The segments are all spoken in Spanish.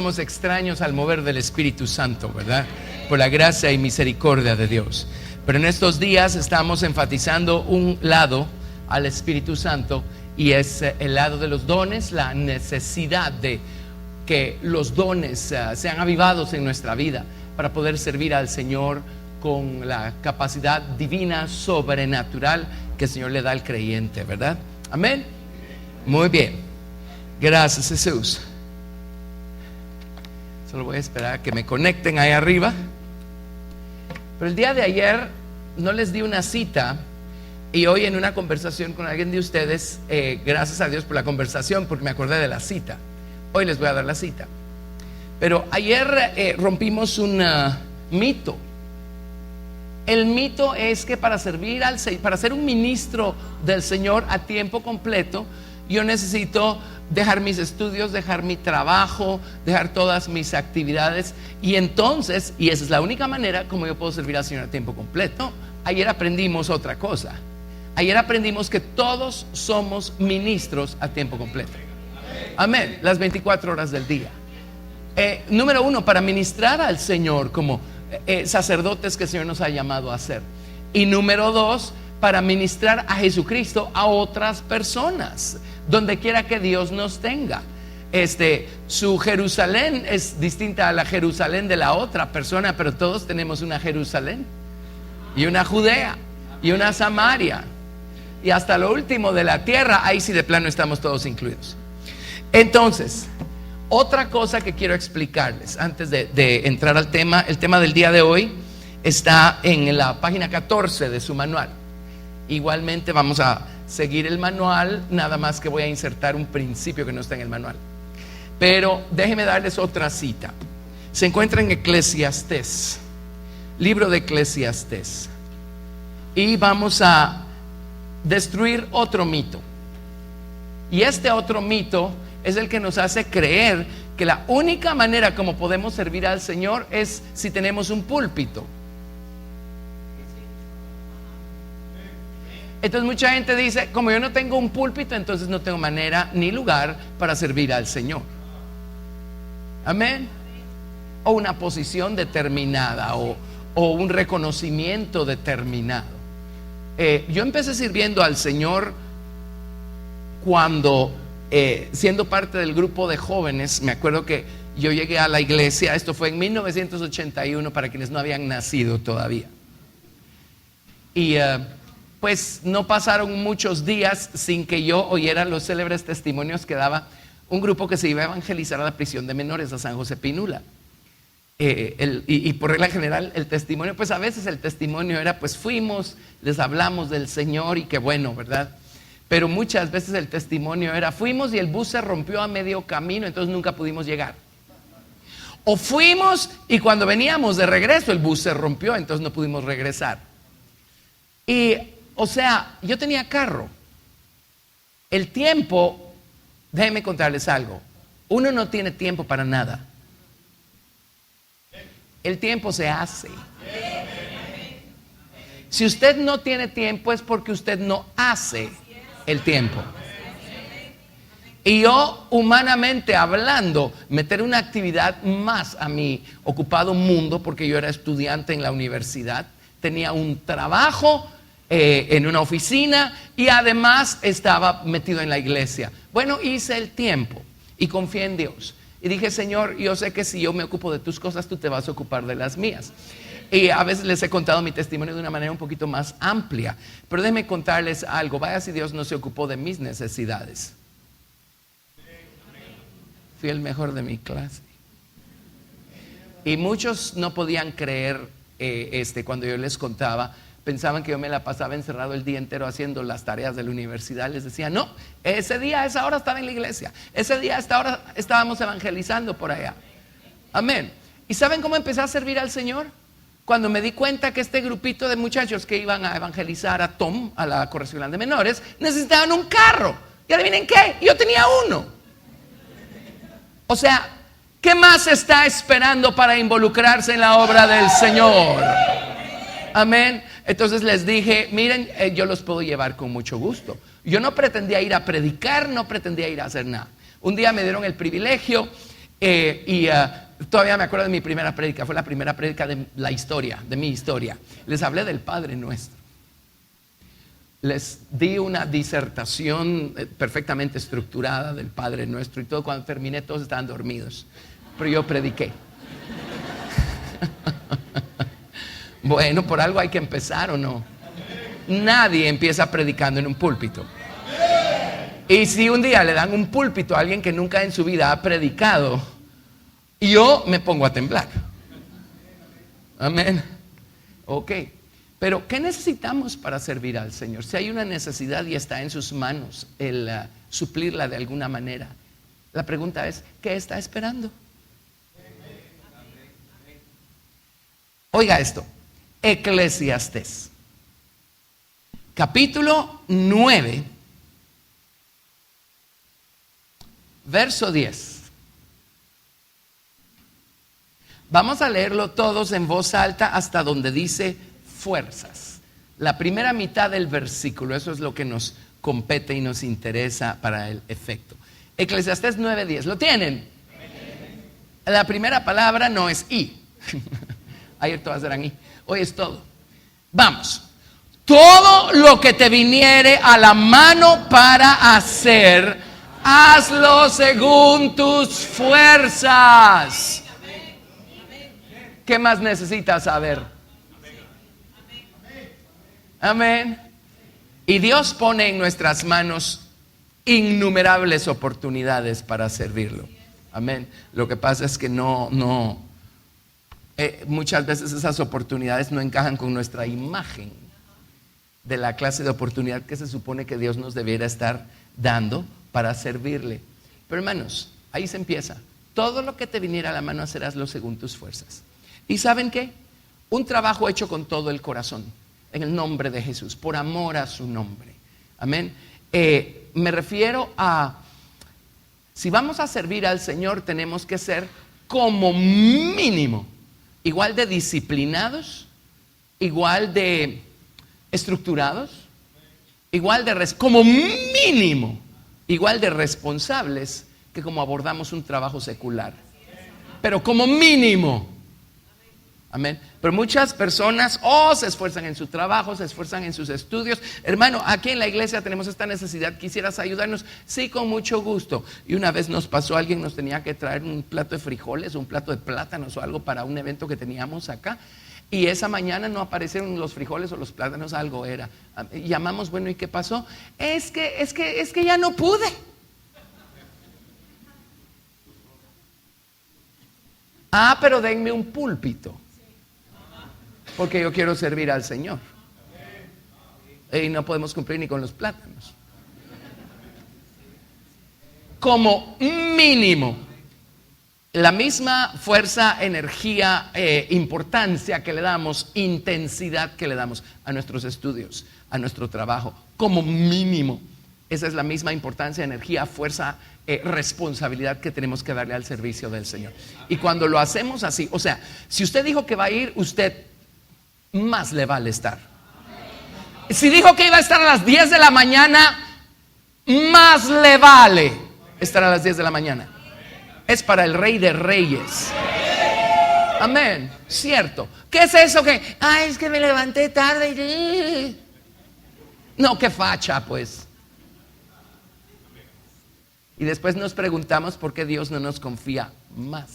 Somos extraños al mover del Espíritu Santo, ¿verdad? Por la gracia y misericordia de Dios. Pero en estos días estamos enfatizando un lado al Espíritu Santo, y es el lado de los dones, la necesidad de que los dones sean avivados en nuestra vida para poder servir al Señor con la capacidad divina, sobrenatural que el Señor le da al creyente, ¿verdad? Amén. Muy bien. Gracias, Jesús. Solo voy a esperar a que me conecten ahí arriba. Pero el día de ayer no les di una cita, y hoy en una conversación con alguien de ustedes, gracias a Dios por la conversación, porque me acordé de la cita. Hoy les voy a dar la cita. Pero ayer rompimos un mito. El mito es que para servir al Señor, para ser un ministro del Señor a tiempo completo, yo necesito dejar mis estudios, dejar mi trabajo, dejar todas mis actividades, y entonces, y esa es la única manera como yo puedo servir al Señor a tiempo completo. Ayer aprendimos otra cosa. Ayer aprendimos que todos somos ministros a tiempo completo. Amén. Las 24 horas del día. Número uno, para ministrar al Señor como sacerdotes que el Señor nos ha llamado a hacer. Y número dos, para ministrar a Jesucristo a otras personas, donde quiera que Dios nos tenga. Su Jerusalén es distinta a la Jerusalén de la otra persona, pero todos tenemos una Jerusalén, y una Judea, y una Samaria, y hasta lo último de la tierra. Ahí sí de plano estamos todos incluidos. Entonces, otra cosa que quiero explicarles antes de entrar al tema. El tema del día de hoy está en la página 14 de su manual. Igualmente vamos a seguir el manual, nada más que voy a insertar un principio que no está en el manual. Pero déjenme darles otra cita. Se encuentra en Eclesiastés, libro de Eclesiastés, y vamos a destruir otro mito. Y este otro mito es el que nos hace creer que la única manera como podemos servir al Señor es si tenemos un púlpito. Entonces mucha gente dice, como yo no tengo un púlpito, entonces no tengo manera ni lugar para servir al Señor. Amén. O una posición determinada, o un reconocimiento determinado. Yo empecé sirviendo al Señor cuando, siendo parte del grupo de jóvenes, me acuerdo que yo llegué a la iglesia. Esto fue en 1981, para quienes no habían nacido todavía. Y pues no pasaron muchos días sin que yo oyera los célebres testimonios que daba un grupo que se iba a evangelizar a la prisión de menores, a San José Pinula. Y por regla general el testimonio, pues a veces el testimonio era, pues fuimos, les hablamos del Señor y qué bueno, ¿verdad? Pero muchas veces el testimonio era, fuimos y el bus se rompió a medio camino, entonces nunca pudimos llegar. O fuimos y cuando veníamos de regreso el bus se rompió, entonces no pudimos regresar. Y o sea, yo tenía carro. El tiempo, déjenme contarles algo. Uno no tiene tiempo para nada. El tiempo se hace. Si usted no tiene tiempo es porque usted no hace el tiempo. Y yo, humanamente hablando, meter una actividad más a mi ocupado mundo, porque yo era estudiante en la universidad, tenía un trabajo en una oficina, y además estaba metido en la iglesia. Bueno, hice el tiempo y confié en Dios y dije, Señor, yo sé que si yo me ocupo de tus cosas, tú te vas a ocupar de las mías. Y a veces les he contado mi testimonio de una manera un poquito más amplia, pero déjenme contarles algo. Vaya si Dios no se ocupó de mis necesidades. Fui el mejor de mi clase. Y muchos no podían creer cuando yo les contaba. Pensaban que yo me la pasaba encerrado el día entero haciendo las tareas de la universidad. Les decía, no, ese día a esa hora estaba en la iglesia, ese día a esta hora estábamos evangelizando por allá. Amén. ¿Y saben cómo empecé a servir al Señor? cuando me di cuenta que este grupito de muchachos que iban a evangelizar a Tom, a la correccional de menores, necesitaban un carro. Y adivinen qué, yo tenía uno. O sea, ¿qué más está esperando para involucrarse en la obra del Señor? Amén. Entonces les dije, miren, yo los puedo llevar con mucho gusto. Yo no pretendía ir a predicar, no pretendía ir a hacer nada. Un día me dieron el privilegio todavía me acuerdo de mi primera prédica. Fue la primera prédica de la historia, de mi historia. Les hablé del Padre Nuestro. Les di una disertación perfectamente estructurada del Padre Nuestro y todo. Cuando terminé todos estaban dormidos, pero yo prediqué. Bueno, por algo hay que empezar, ¿o no? Nadie empieza predicando en un púlpito. Y si un día le dan un púlpito a alguien que nunca en su vida ha predicado, yo me pongo a temblar. Amén. Ok. Pero ¿qué necesitamos para servir al Señor? Si hay una necesidad y está en sus manos el suplirla de alguna manera, la pregunta es, ¿qué está esperando? Oiga esto, Eclesiastés, capítulo 9, verso 10. Vamos a leerlo todos en voz alta hasta donde dice fuerzas. La primera mitad del versículo, eso es lo que nos compete y nos interesa para el efecto. Eclesiastés 9:10, ¿lo tienen? La primera palabra no es y. Ayer todas eran y. Hoy es todo. Vamos. Todo lo que te viniere a la mano para hacer, hazlo según tus fuerzas. ¿Qué más necesitas saber? Amén. Y Dios pone en nuestras manos innumerables oportunidades para servirlo. Amén. Lo que pasa es que muchas veces esas oportunidades no encajan con nuestra imagen de la clase de oportunidad que se supone que Dios nos debiera estar dando para servirle. Pero hermanos, ahí se empieza. Todo lo que te viniera a la mano hazlo según tus fuerzas. ¿Y saben qué? Un trabajo hecho con todo el corazón, en el nombre de Jesús, por amor a su nombre. Amén. Me refiero a, si vamos a servir al Señor, tenemos que ser como mínimo igual de disciplinados, igual de estructurados, como mínimo igual de responsables que como abordamos un trabajo secular. Pero como mínimo. Amén. Pero muchas personas se esfuerzan en su trabajo, se esfuerzan en sus estudios. Hermano, aquí en la iglesia tenemos esta necesidad. ¿Quisieras ayudarnos? Sí, con mucho gusto. Y una vez nos pasó, alguien nos tenía que traer un plato de frijoles, un plato de plátanos o algo para un evento que teníamos acá. Y esa mañana no aparecieron los frijoles o los plátanos, algo era. Llamamos, bueno, ¿y qué pasó? Es que ya no pude. Pero denme un púlpito, porque yo quiero servir al Señor. Y no podemos cumplir ni con los plátanos. Como mínimo, la misma fuerza, energía, importancia que le damos, intensidad que le damos a nuestros estudios, a nuestro trabajo, como mínimo, esa es la misma importancia, energía, fuerza, responsabilidad que tenemos que darle al servicio del Señor. Y cuando lo hacemos así, o sea, si usted dijo que va a ir, usted más le vale estar. Si dijo que iba a estar a las 10 de la mañana, más le vale estar a las 10 de la mañana. Es para el Rey de Reyes. Amén. Cierto. ¿Qué es eso que? Es que me levanté tarde. No, qué facha, pues. Y después nos preguntamos por qué Dios no nos confía más.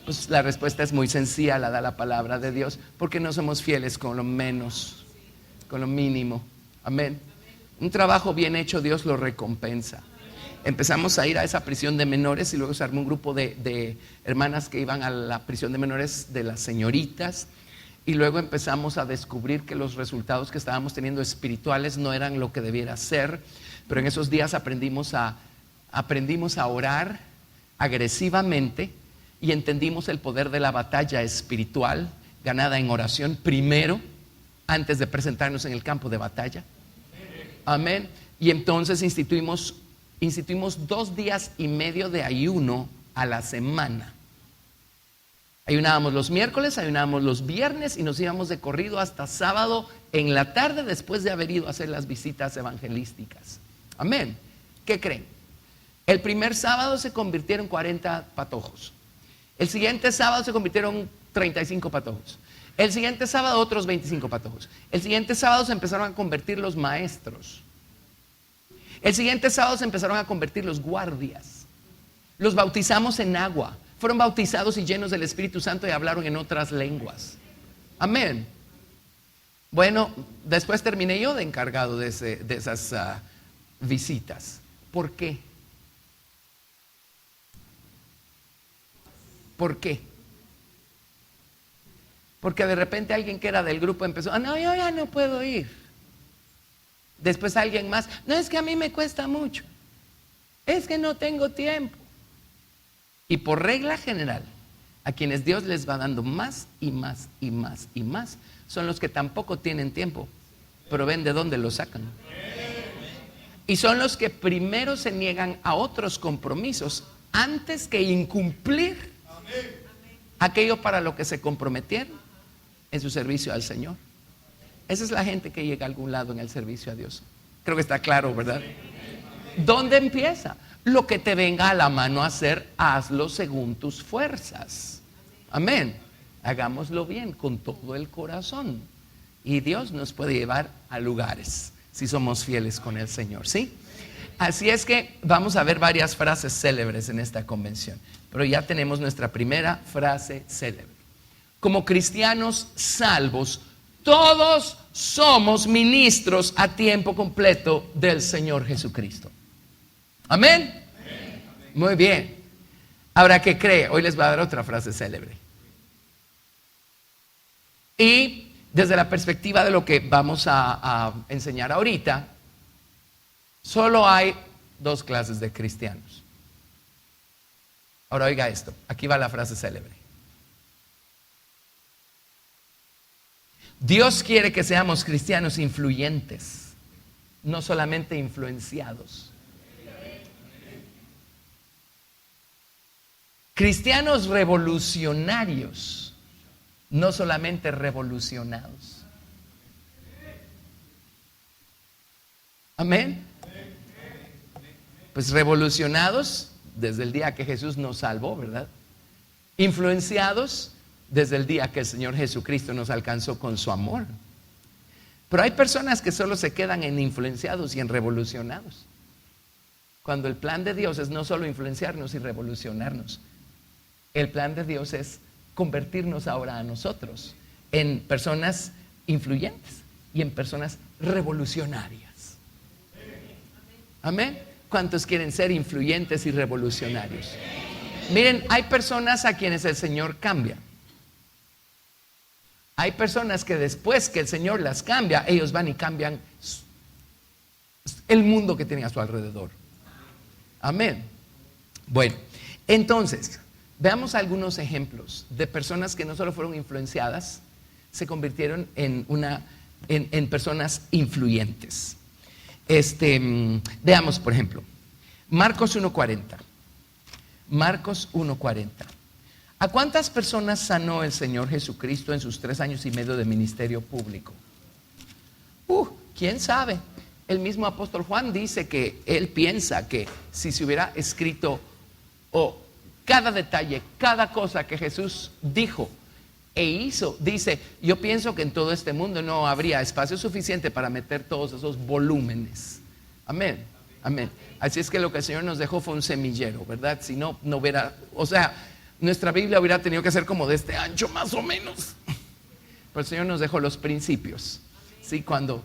Pues la respuesta es muy sencilla, la da la palabra de Dios, porque no somos fieles con lo menos, con lo mínimo. Amén. Un trabajo bien hecho Dios lo recompensa. Empezamos a ir a esa prisión de menores y luego se armó un grupo de hermanas que iban a la prisión de menores de las señoritas, y luego empezamos a descubrir que los resultados que estábamos teniendo espirituales no eran lo que debiera ser. Pero en esos días aprendimos a orar agresivamente y entendimos el poder de la batalla espiritual ganada en oración primero, antes de presentarnos en el campo de batalla. Amén. Y entonces instituimos 2 días y medio de ayuno a la semana. Ayunábamos los miércoles, ayunábamos los viernes y nos íbamos de corrido hasta sábado en la tarde, después de haber ido a hacer las visitas evangelísticas. Amén. ¿Qué creen? El primer sábado se convirtieron 40 patojos. El siguiente sábado se convirtieron 35 patojos. El siguiente sábado otros 25 patojos. El siguiente sábado se empezaron a convertir los maestros. El siguiente sábado se empezaron a convertir los guardias. Los bautizamos en agua. Fueron bautizados y llenos del Espíritu Santo y hablaron en otras lenguas. Amén. Bueno, después terminé yo de encargado de esas visitas. ¿Por qué? ¿Por qué? Porque de repente alguien que era del grupo empezó, no, yo ya no puedo ir. Después alguien más, no, es que a mí me cuesta mucho. Es que no tengo tiempo. Y por regla general, a quienes Dios les va dando más y más y más y más, son los que tampoco tienen tiempo, pero ven de dónde lo sacan. Y son los que primero se niegan a otros compromisos antes que incumplir aquello para lo que se comprometieron en su servicio al Señor. Esa es la gente que llega a algún lado en el servicio a Dios. Creo que está claro, ¿verdad? ¿Dónde empieza? Lo que te venga a la mano a hacer, hazlo según tus fuerzas. Amén. Hagámoslo bien, con todo el corazón. Y Dios nos puede llevar a lugares si somos fieles con el Señor, ¿sí? Así es que vamos a ver varias frases célebres en esta convención. Pero ya tenemos nuestra primera frase célebre. Como cristianos salvos, todos somos ministros a tiempo completo del Señor Jesucristo. Amén. Muy bien. Ahora, ¿qué cree? Hoy les voy a dar otra frase célebre. Y desde la perspectiva de lo que vamos a enseñar ahorita, solo hay 2 clases de cristianos. Ahora oiga esto, aquí va la frase célebre. Dios quiere que seamos cristianos influyentes, no solamente influenciados. Cristianos revolucionarios, no solamente revolucionados. Amén. Pues revolucionados desde el día que Jesús nos salvó, ¿verdad? Influenciados desde el día que el Señor Jesucristo nos alcanzó con su amor. Pero hay personas que solo se quedan en influenciados y en revolucionados, cuando el plan de Dios es no solo influenciarnos y revolucionarnos. El plan de Dios es convertirnos ahora a nosotros en personas influyentes y en personas revolucionarias. Amén. ¿Cuántos quieren ser influyentes y revolucionarios? Miren, hay personas a quienes el Señor cambia. Hay personas que después que el Señor las cambia, ellos van y cambian el mundo que tienen a su alrededor. Amén. Bueno, entonces veamos algunos ejemplos de personas que no solo fueron influenciadas, se convirtieron en personas influyentes. Veamos, por ejemplo, Marcos 1:40. Marcos 1:40. ¿A cuántas personas sanó el Señor Jesucristo en sus 3 años y medio de ministerio público? ¿Quién sabe? El mismo apóstol Juan dice que él piensa que si se hubiera escrito cada detalle, cada cosa que Jesús dijo e hizo, dice, yo pienso que en todo este mundo no habría espacio suficiente para meter todos esos volúmenes. Amén, amén. Así es que lo que el Señor nos dejó fue un semillero, ¿verdad? Si no, no hubiera, nuestra Biblia hubiera tenido que ser como de este ancho más o menos. Pero el Señor nos dejó los principios. ¿Sí? Cuando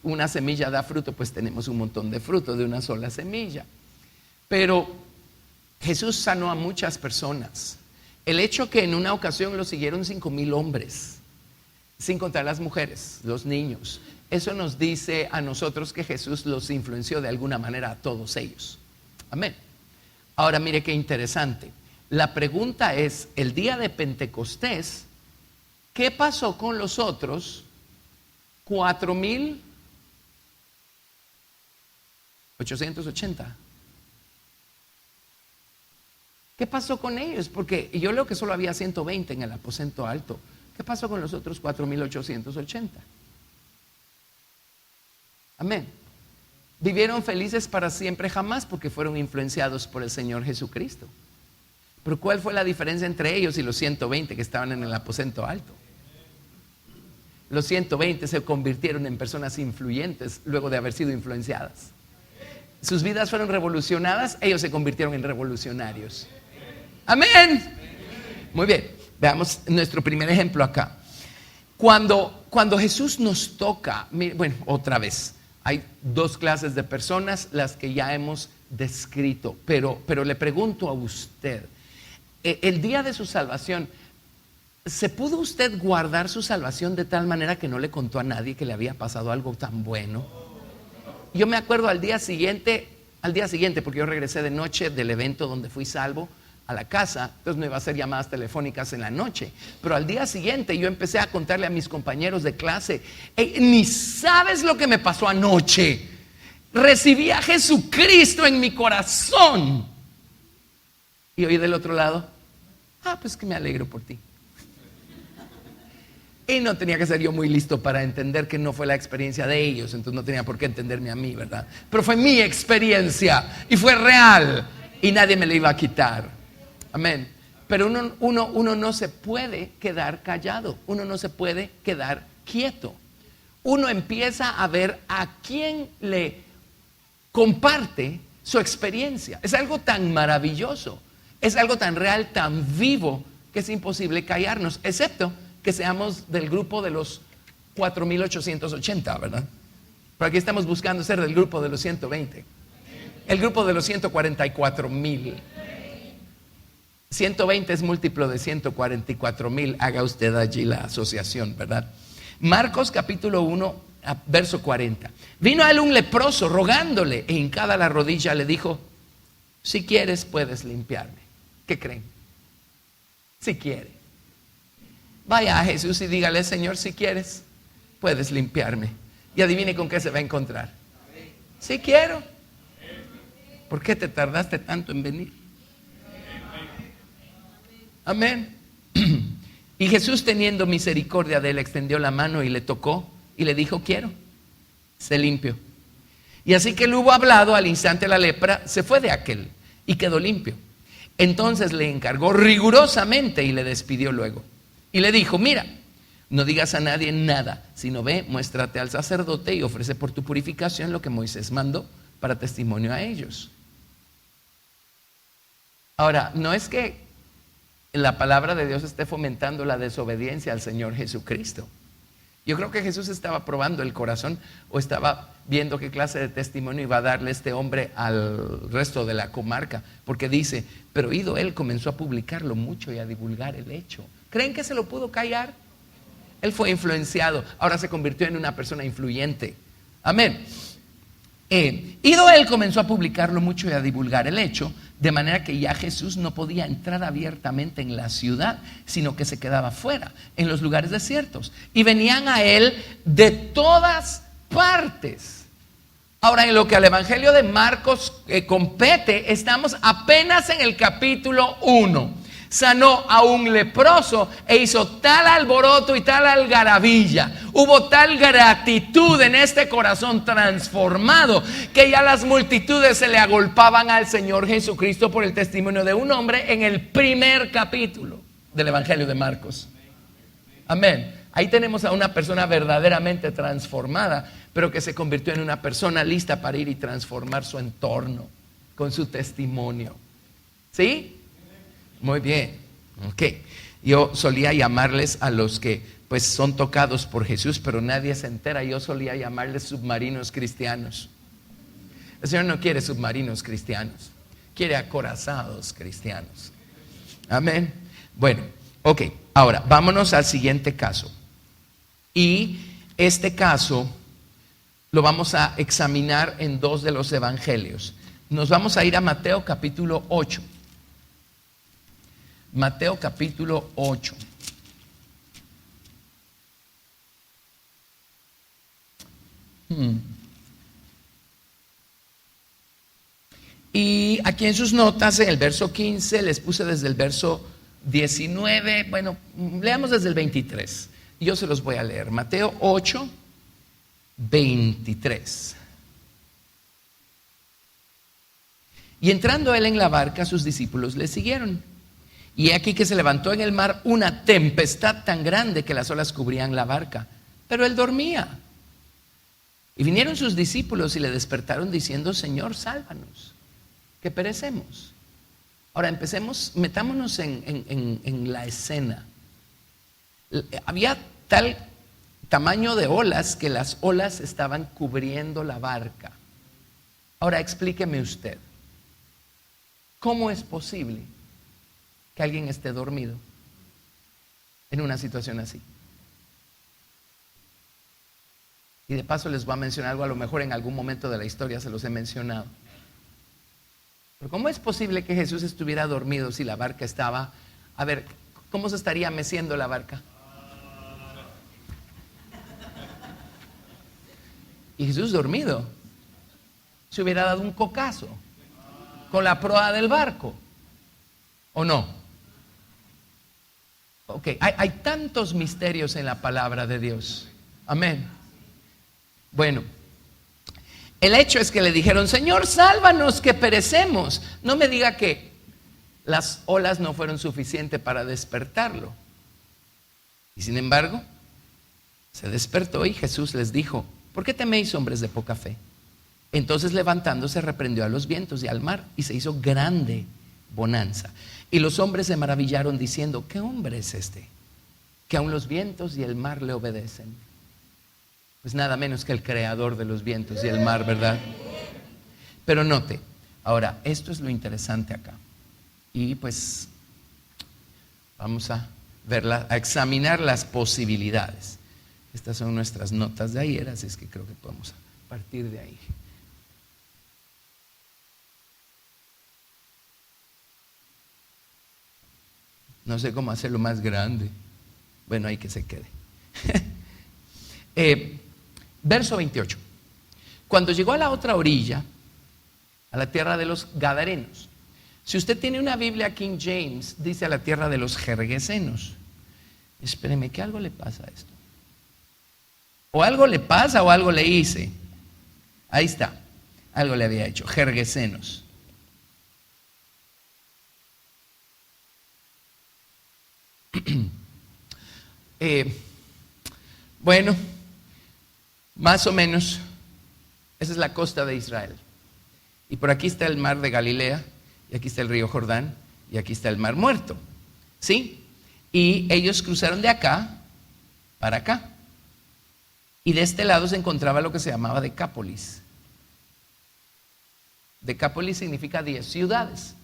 una semilla da fruto, pues tenemos un montón de fruto de una sola semilla. Pero Jesús sanó a muchas personas. El hecho que en una ocasión lo siguieron 5,000 hombres, sin contar las mujeres, los niños, eso nos dice a nosotros que Jesús los influenció de alguna manera a todos ellos. Amén. Ahora mire qué interesante. La pregunta es, el día de Pentecostés, ¿qué pasó con los otros 4,880? ¿Qué pasó con ellos? Porque yo leo que solo había 120 en el aposento alto. ¿Qué pasó con los otros 4,880? Amén. Vivieron felices para siempre jamás porque fueron influenciados por el Señor Jesucristo. Pero ¿cuál fue la diferencia entre ellos y los 120 que estaban en el aposento alto? Los 120 se convirtieron en personas influyentes luego de haber sido influenciadas. Sus vidas fueron revolucionadas, ellos se convirtieron en revolucionarios. Amén. Muy bien, veamos nuestro primer ejemplo acá. Cuando Jesús nos toca, bueno, otra vez, hay dos clases de personas, las que ya hemos descrito, pero le pregunto a usted, el día de su salvación, ¿se pudo usted guardar su salvación de tal manera que no le contó a nadie que le había pasado algo tan bueno? Yo me acuerdo al día siguiente, porque yo regresé de noche del evento donde fui salvo a la casa, entonces no iba a hacer llamadas telefónicas en la noche, pero al día siguiente yo empecé a contarle a mis compañeros de clase, ni sabes lo que me pasó anoche, recibí a Jesucristo en mi corazón. Y oí del otro lado, pues que me alegro por ti. Y no tenía que ser yo muy listo para entender que no fue la experiencia de ellos, entonces no tenía por qué entenderme a mí, ¿verdad? Pero fue mi experiencia y fue real y nadie me la iba a quitar. Amén. Pero uno no se puede quedar callado, uno no se puede quedar quieto. Uno empieza a ver a quién le comparte su experiencia. Es algo tan maravilloso, es algo tan real, tan vivo, que es imposible callarnos, excepto que seamos del grupo de los 4,880, ¿verdad? Pero aquí estamos buscando ser del grupo de los 120, el grupo de los 144,000. 120 es múltiplo de 144,000. Haga usted allí la asociación, ¿verdad? Marcos capítulo 1, verso 40. Vino a él un leproso rogándole, e hincada la rodilla le dijo: si quieres puedes limpiarme. ¿Qué creen? Si quiere. Vaya a Jesús y dígale: Señor, si quieres puedes limpiarme. Y adivine con qué se va a encontrar. Si quiero. ¿Por qué te tardaste tanto en venir? Amén. Y Jesús, teniendo misericordia de él, extendió la mano y le tocó y le dijo: quiero, sé limpio. Y así que él hubo hablado, al instante la lepra se fue de aquel y quedó limpio. Entonces le encargó rigurosamente y le despidió luego. Y le dijo: mira, no digas a nadie nada, sino ve, muéstrate al sacerdote y ofrece por tu purificación lo que Moisés mandó para testimonio a ellos. Ahora, no es que la palabra de Dios esté fomentando la desobediencia al Señor Jesucristo. Yo creo que Jesús estaba probando el corazón, o estaba viendo qué clase de testimonio iba a darle este hombre al resto de la comarca, porque dice: pero ido él comenzó a publicarlo mucho y a divulgar el hecho. ¿Creen que se lo pudo callar? Él fue influenciado, ahora se convirtió en una persona influyente. Amén. Ido él comenzó a publicarlo mucho y a divulgar el hecho, de manera que ya Jesús no podía entrar abiertamente en la ciudad, sino que se quedaba fuera, en los lugares desiertos, y venían a él de todas partes. Ahora, en lo que al Evangelio de Marcos compete, estamos apenas en el capítulo 1. Sanó a un leproso e hizo tal alboroto y tal algarabía, hubo tal gratitud en este corazón transformado, que ya las multitudes se le agolpaban al Señor Jesucristo por el testimonio de un hombre en el primer capítulo del Evangelio de Marcos. Amén. Ahí tenemos a una persona verdaderamente transformada, pero que se convirtió en una persona lista para ir y transformar su entorno con su testimonio. ¿Sí? Muy bien, ok. Yo solía llamarles a los que pues son tocados por Jesús, pero nadie se entera. Yo solía llamarles submarinos cristianos. El Señor no quiere submarinos cristianos, quiere acorazados cristianos. Amén. Bueno, ok. Ahora, vámonos al siguiente caso. Y este caso lo vamos a examinar en dos de los evangelios. Nos vamos a ir a Mateo capítulo 8. Mateo capítulo 8. Y aquí en sus notas, en el verso 15, les puse desde el verso 19, bueno, leamos desde el 23. Yo se los voy a leer. Mateo 8, 23. Y entrando él en la barca, sus discípulos le siguieron. Y he aquí que se levantó en el mar una tempestad tan grande que las olas cubrían la barca, pero él dormía. Y vinieron sus discípulos y le despertaron diciendo: Señor, sálvanos, que perecemos. Ahora metámonos en la escena. Había tal tamaño de olas que las olas estaban cubriendo la barca. Ahora explíqueme usted, ¿cómo es posible que alguien esté dormido en una situación así? Y de paso les voy a mencionar algo, a lo mejor en algún momento de la historia se los he mencionado. Pero ¿cómo es posible que Jesús estuviera dormido si la barca estaba? A ver, ¿cómo se estaría meciendo la barca? Y Jesús dormido se hubiera dado un cocazo con la proa del barco, ¿o no? Ok, hay tantos misterios en la palabra de Dios. Amén. Bueno, el hecho es que le dijeron: Señor, sálvanos, que perecemos. No me diga que las olas no fueron suficientes para despertarlo. Y sin embargo, se despertó y Jesús les dijo: ¿por qué teméis, hombres de poca fe? Entonces, levantándose, reprendió a los vientos y al mar, y se hizo grande bonanza. Y los hombres se maravillaron diciendo: ¿qué hombre es este, que aun los vientos y el mar le obedecen? Pues nada menos que el creador de los vientos y el mar, ¿verdad? Pero note, ahora, esto es lo interesante acá. Y pues vamos a verla, a examinar las posibilidades. Estas son nuestras notas de ayer, así es que creo que podemos partir de ahí. No sé cómo hacerlo más grande. Bueno, ahí que se quede. Verso 28. Cuando llegó a la otra orilla, a la tierra de los Gadarenos. Si usted tiene una Biblia King James, dice a la tierra de los Gergesenos. Espéreme, que algo le pasa a esto. O algo le pasa o algo le hice. Ahí está. Algo le había hecho. Gergesenos. Bueno, más o menos, esa es la costa de Israel. Y por aquí está el mar de Galilea, y aquí está el río Jordán, y aquí está el mar Muerto. ¿Sí? Y ellos cruzaron de acá para acá. Y de este lado se encontraba lo que se llamaba Decápolis. Decápolis significa 10 ciudades.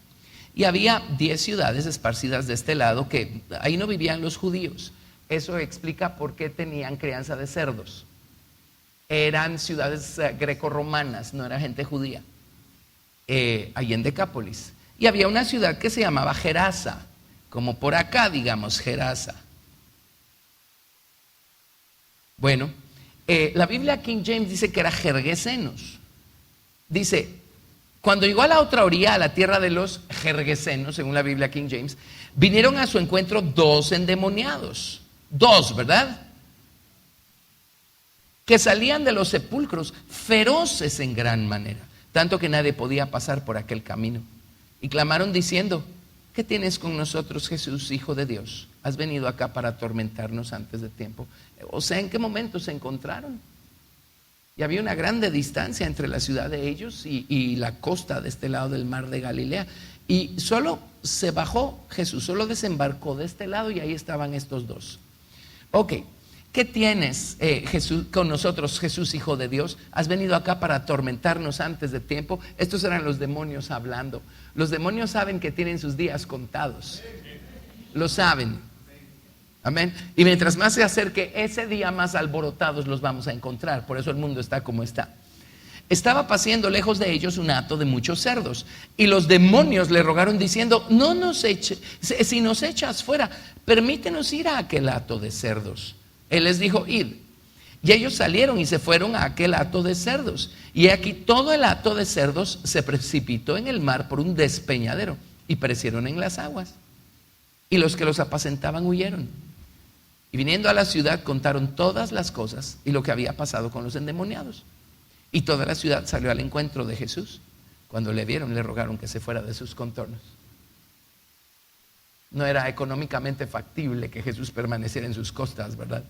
Y había 10 ciudades esparcidas de este lado, que ahí no vivían los judíos. Eso explica por qué tenían crianza de cerdos. Eran ciudades grecorromanas, no era gente judía. Ahí en Decápolis. Y había una ciudad que se llamaba Gerasa, como por acá, digamos, Gerasa. Bueno, la Biblia King James dice que era Gergesenos. Dice: cuando llegó a la otra orilla, a la tierra de los Gergesenos, según la Biblia King James, vinieron a su encuentro 2 endemoniados. 2, ¿verdad? Que salían de los sepulcros, feroces en gran manera, tanto que nadie podía pasar por aquel camino. Y clamaron diciendo: ¿qué tienes con nosotros, Jesús, Hijo de Dios? ¿Has venido acá para atormentarnos antes de tiempo? O sea, ¿en qué momento se encontraron? Y había una grande distancia entre la ciudad de ellos y la costa de este lado del mar de Galilea. Y solo se bajó Jesús, solo desembarcó de este lado y ahí estaban estos 2. Ok, ¿qué tienes, Jesús, con nosotros, Jesús, Hijo de Dios? ¿Has venido acá para atormentarnos antes de tiempo? Estos eran los demonios hablando. Los demonios saben que tienen sus días contados. Lo saben. Amén. Y mientras más se acerque ese día, más alborotados los vamos a encontrar. Por eso el mundo está como está. Estaba paciendo lejos de ellos un hato de muchos cerdos. Y los demonios le rogaron diciendo: no nos eches, si nos echas fuera, permítenos ir a aquel hato de cerdos. Él les dijo: id. Y ellos salieron y se fueron a aquel hato de cerdos. Y aquí todo el hato de cerdos se precipitó en el mar por un despeñadero y perecieron en las aguas. Y los que los apacentaban huyeron. Y viniendo a la ciudad contaron todas las cosas y lo que había pasado con los endemoniados. Y toda la ciudad salió al encuentro de Jesús. Cuando le vieron, le rogaron que se fuera de sus contornos. No era económicamente factible que Jesús permaneciera en sus costas, ¿verdad?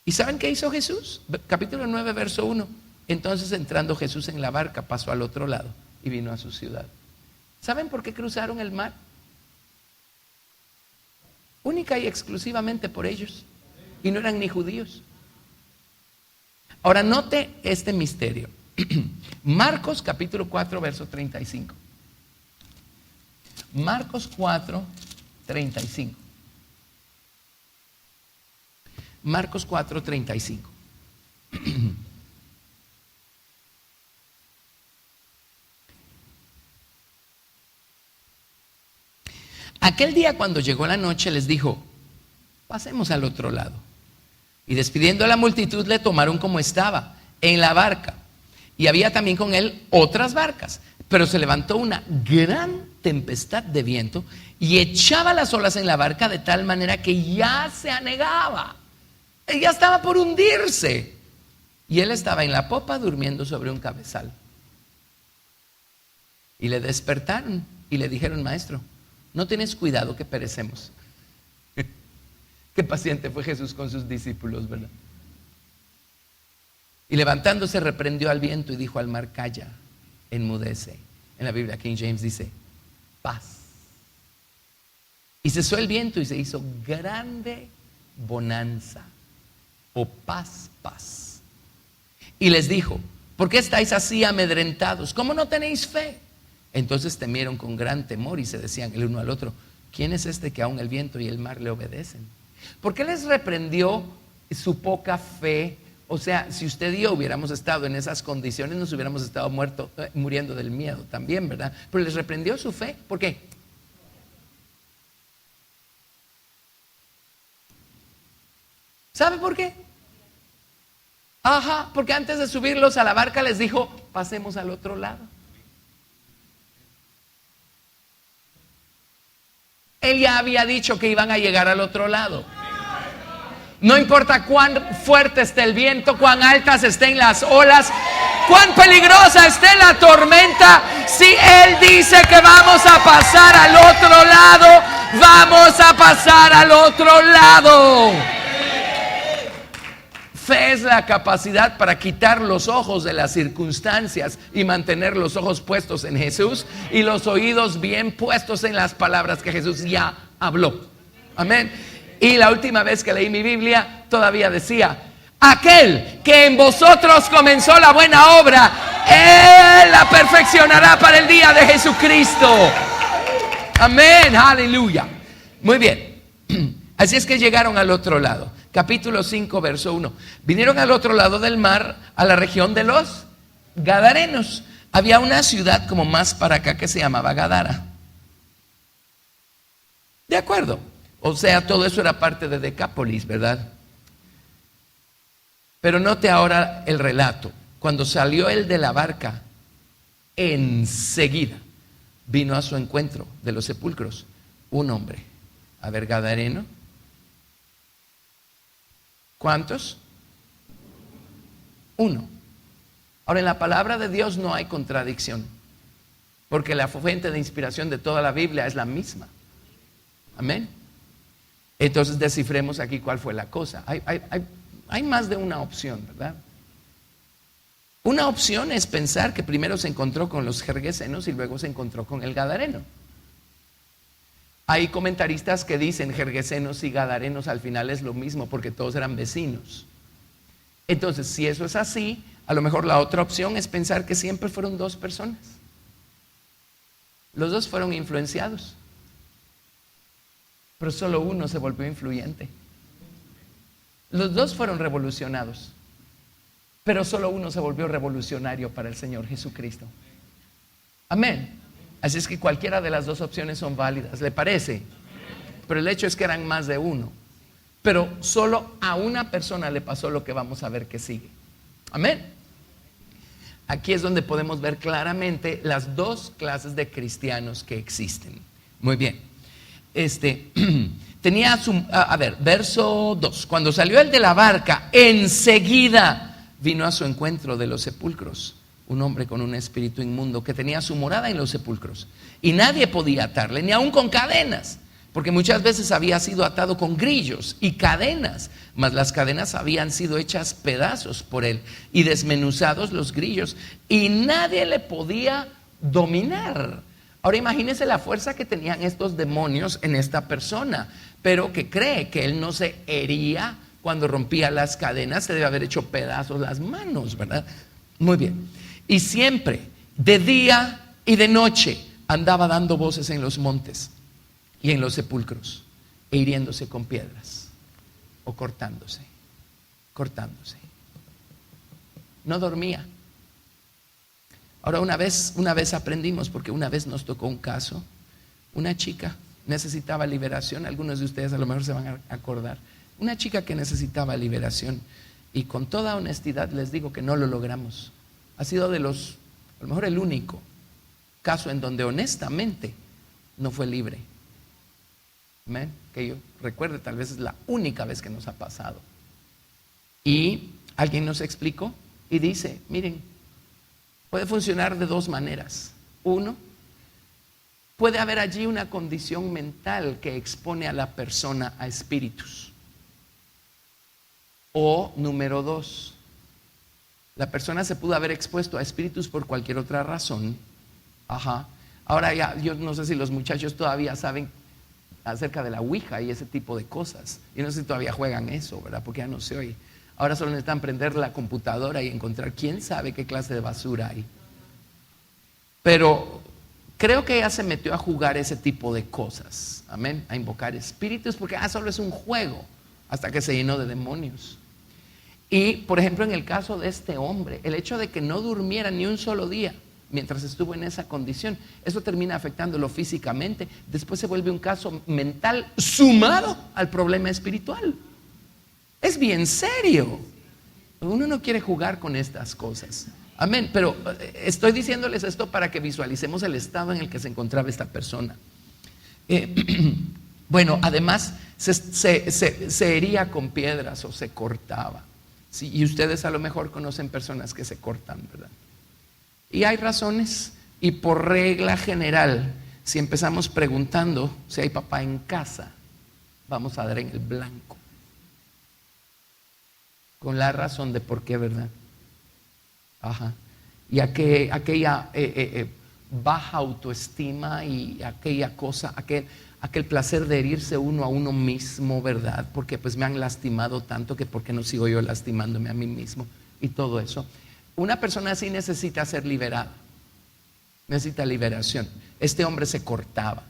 ¿Y saben qué hizo Jesús? Capítulo 9, verso 1. Entonces, entrando Jesús en la barca, pasó al otro lado y vino a su ciudad. ¿Saben por qué cruzaron el mar? Única y exclusivamente por ellos. Y no eran ni judíos. Ahora note este misterio. Marcos capítulo 4, verso 35. Marcos 4, 35. Marcos 4, 35. Aquel día, cuando llegó la noche, les dijo: pasemos al otro lado. Y despidiendo a la multitud, le tomaron como estaba, en la barca. Y había también con él otras barcas. Pero se levantó una gran tempestad de viento y echaba las olas en la barca de tal manera que ya se anegaba. Ya estaba por hundirse. Y él estaba en la popa durmiendo sobre un cabezal. Y le despertaron y le dijeron: maestro, ¿no tienes cuidado que perecemos? Qué paciente fue Jesús con sus discípulos, ¿verdad? Y levantándose reprendió al viento y dijo al mar: calla, enmudece. En la Biblia King James dice: paz. Y cesó el viento y se hizo grande bonanza, o paz, paz. Y les dijo: ¿por qué estáis así amedrentados? ¿Cómo no tenéis fe? Entonces temieron con gran temor y se decían el uno al otro: ¿quién es este que aun el viento y el mar le obedecen? ¿Por qué les reprendió su poca fe? O sea, si usted y yo hubiéramos estado en esas condiciones, nos hubiéramos estado muriendo del miedo también, ¿verdad? Pero les reprendió su fe. ¿Por qué? ¿Sabe por qué? Ajá, porque antes de subirlos a la barca les dijo: pasemos al otro lado. Él ya había dicho que iban a llegar al otro lado. No importa cuán fuerte esté el viento, cuán altas estén las olas, cuán peligrosa esté la tormenta, si Él dice que vamos a pasar al otro lado, vamos a pasar al otro lado. Fe es la capacidad para quitar los ojos de las circunstancias y mantener los ojos puestos en Jesús y los oídos bien puestos en las palabras que Jesús ya habló. Amén. Y la última vez que leí mi Biblia todavía decía: aquel que en vosotros comenzó la buena obra, Él la perfeccionará para el día de Jesucristo. Amén, aleluya. Muy bien. Así es que llegaron al otro lado. Capítulo 5, verso 1. Vinieron al otro lado del mar, a la región de los Gadarenos. Había una ciudad como más para acá que se llamaba Gadara. De acuerdo. O sea, todo eso era parte de Decápolis, ¿verdad? Pero note ahora el relato. Cuando salió él de la barca, enseguida vino a su encuentro de los sepulcros un hombre. A ver, gadareno. ¿Cuántos? Uno. Ahora, en la palabra de Dios no hay contradicción, porque la fuente de inspiración de toda la Biblia es la misma. Amén. Entonces descifremos aquí cuál fue la cosa. Hay más de una opción, ¿verdad? Una opción es pensar que primero se encontró con los gergesenos y luego se encontró con el gadareno. Hay comentaristas que dicen gergesenos y gadarenos al final es lo mismo porque todos eran vecinos. Entonces, si eso es así, a lo mejor la otra opción es pensar que siempre fueron dos personas. Los dos fueron influenciados, pero solo uno se volvió influyente. Los dos fueron revolucionados, pero solo uno se volvió revolucionario para el Señor Jesucristo. Amén. Así es que cualquiera de las dos opciones son válidas, ¿le parece? Pero el hecho es que eran más de uno. Pero solo a una persona le pasó lo que vamos a ver que sigue. Amén. Aquí es donde podemos ver claramente las dos clases de cristianos que existen. Muy bien. Tenía verso 2. Cuando salió él de la barca, enseguida vino a su encuentro de los sepulcros un hombre con un espíritu inmundo que tenía su morada en los sepulcros. Y nadie podía atarle, ni aun con cadenas, porque muchas veces había sido atado con grillos y cadenas, mas las cadenas habían sido hechas pedazos por él y desmenuzados los grillos, y nadie le podía dominar. Ahora imagínense la fuerza que tenían estos demonios en esta persona, pero que cree que él no se hería cuando rompía las cadenas, se debe haber hecho pedazos las manos, ¿verdad? Muy bien. Y siempre, de día y de noche, andaba dando voces en los montes y en los sepulcros, e hiriéndose con piedras o cortándose. No dormía. Ahora una vez aprendimos, porque una vez nos tocó un caso, una chica necesitaba liberación. Algunos de ustedes a lo mejor se van a acordar. Una chica que necesitaba liberación, y con toda honestidad les digo que no lo logramos. Ha sido a lo mejor el único caso en donde honestamente no fue libre. Amén. Que yo recuerde, tal vez es la única vez que nos ha pasado. Y alguien nos explicó y dice, miren, puede funcionar de dos maneras. Uno, puede haber allí una condición mental que expone a la persona a espíritus. O número dos, la persona se pudo haber expuesto a espíritus por cualquier otra razón. Ahora ya, yo no sé si los muchachos todavía saben acerca de la Ouija y ese tipo de cosas. Yo no sé si todavía juegan eso, ¿verdad? Porque ya no se oye. Ahora solo necesitan prender la computadora y encontrar quién sabe qué clase de basura hay. Pero creo que ella se metió a jugar ese tipo de cosas. Amén. A invocar espíritus, porque solo es un juego, hasta que se llenó de demonios. Y por ejemplo, en el caso de este hombre, el hecho de que no durmiera ni un solo día mientras estuvo en esa condición, eso termina afectándolo físicamente. Después se vuelve un caso mental sumado al problema espiritual. Es bien serio. Uno no quiere jugar con estas cosas. Amén. Pero estoy diciéndoles esto para que visualicemos el estado en el que se encontraba esta persona. Bueno, además se hería con piedras o se cortaba. Sí, y ustedes a lo mejor conocen personas que se cortan, ¿verdad? Y hay razones, y por regla general, si empezamos preguntando si hay papá en casa, vamos a dar en el blanco. Con la razón de por qué, ¿verdad? Y aquella baja autoestima y aquella cosa, aquel placer de herirse uno a uno mismo, ¿verdad? Porque pues me han lastimado tanto, que por qué no sigo yo lastimándome a mí mismo, y todo eso. Una persona así necesita ser liberada, necesita liberación. Este hombre se cortaba.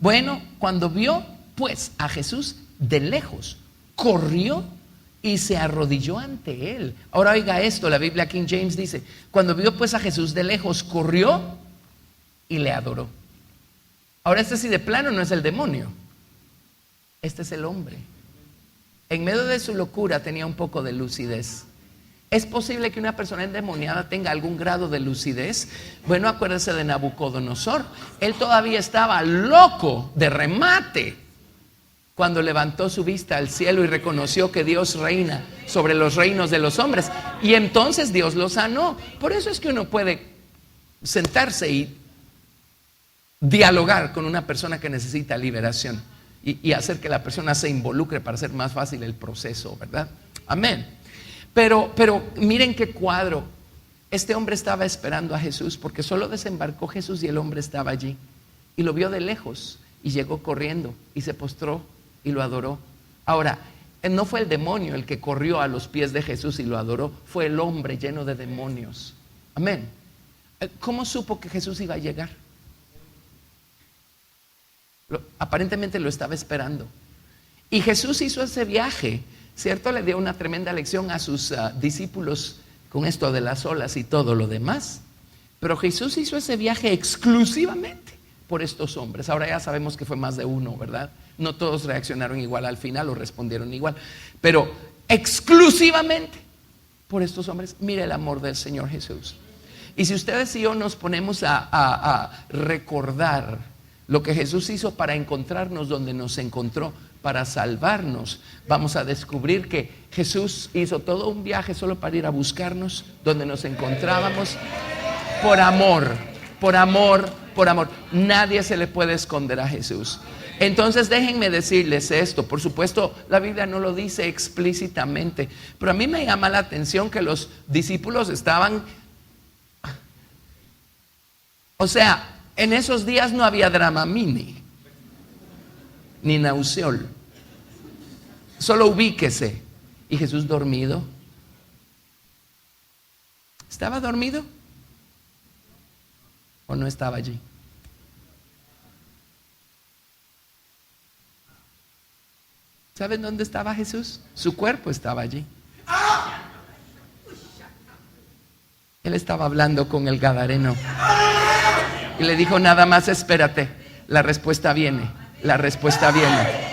Bueno, cuando vio pues a Jesús de lejos, corrió y se arrodilló ante él. Ahora oiga esto, la Biblia King James dice, cuando vio pues a Jesús de lejos, corrió y le adoró. Ahora este sí de plano no es el demonio, este es el hombre. En medio de su locura tenía un poco de lucidez. ¿Es posible que una persona endemoniada tenga algún grado de lucidez? Bueno, acuérdese de Nabucodonosor. Él todavía estaba loco de remate cuando levantó su vista al cielo y reconoció que Dios reina sobre los reinos de los hombres. Y entonces Dios lo sanó. Por eso es que uno puede sentarse y dialogar con una persona que necesita liberación y hacer que la persona se involucre para hacer más fácil el proceso, ¿verdad? Amén. Pero miren qué cuadro. Este hombre estaba esperando a Jesús, porque solo desembarcó Jesús y el hombre estaba allí. Y lo vio de lejos y llegó corriendo y se postró y lo adoró. Ahora, no fue el demonio el que corrió a los pies de Jesús y lo adoró, fue el hombre lleno de demonios. Amén. ¿Cómo supo que Jesús iba a llegar? Aparentemente lo estaba esperando. Y Jesús hizo ese viaje, ¿cierto? Le dio una tremenda lección a sus discípulos con esto de las olas y todo lo demás. Pero Jesús hizo ese viaje exclusivamente por estos hombres. Ahora ya sabemos que fue más de uno, ¿verdad? No todos reaccionaron igual al final o respondieron igual, pero exclusivamente por estos hombres. Mire el amor del Señor Jesús. Y si ustedes y yo nos ponemos a recordar lo que Jesús hizo para encontrarnos donde nos encontró, para salvarnos, vamos a descubrir que Jesús hizo todo un viaje solo para ir a buscarnos donde nos encontrábamos, por amor, por amor, por amor. Nadie se le puede esconder a Jesús. Entonces déjenme decirles esto. Por supuesto, la Biblia no lo dice explícitamente, pero a mí me llama la atención que los discípulos estaban, o sea, en esos días no había Dramamine ni Nauseol. Solo ubíquese. ¿Y Jesús dormido? ¿Estaba dormido? ¿O no estaba allí? ¿Saben dónde estaba Jesús? Su cuerpo estaba allí. Él estaba hablando con el gadareno y le dijo: nada más espérate, la respuesta viene, la respuesta viene.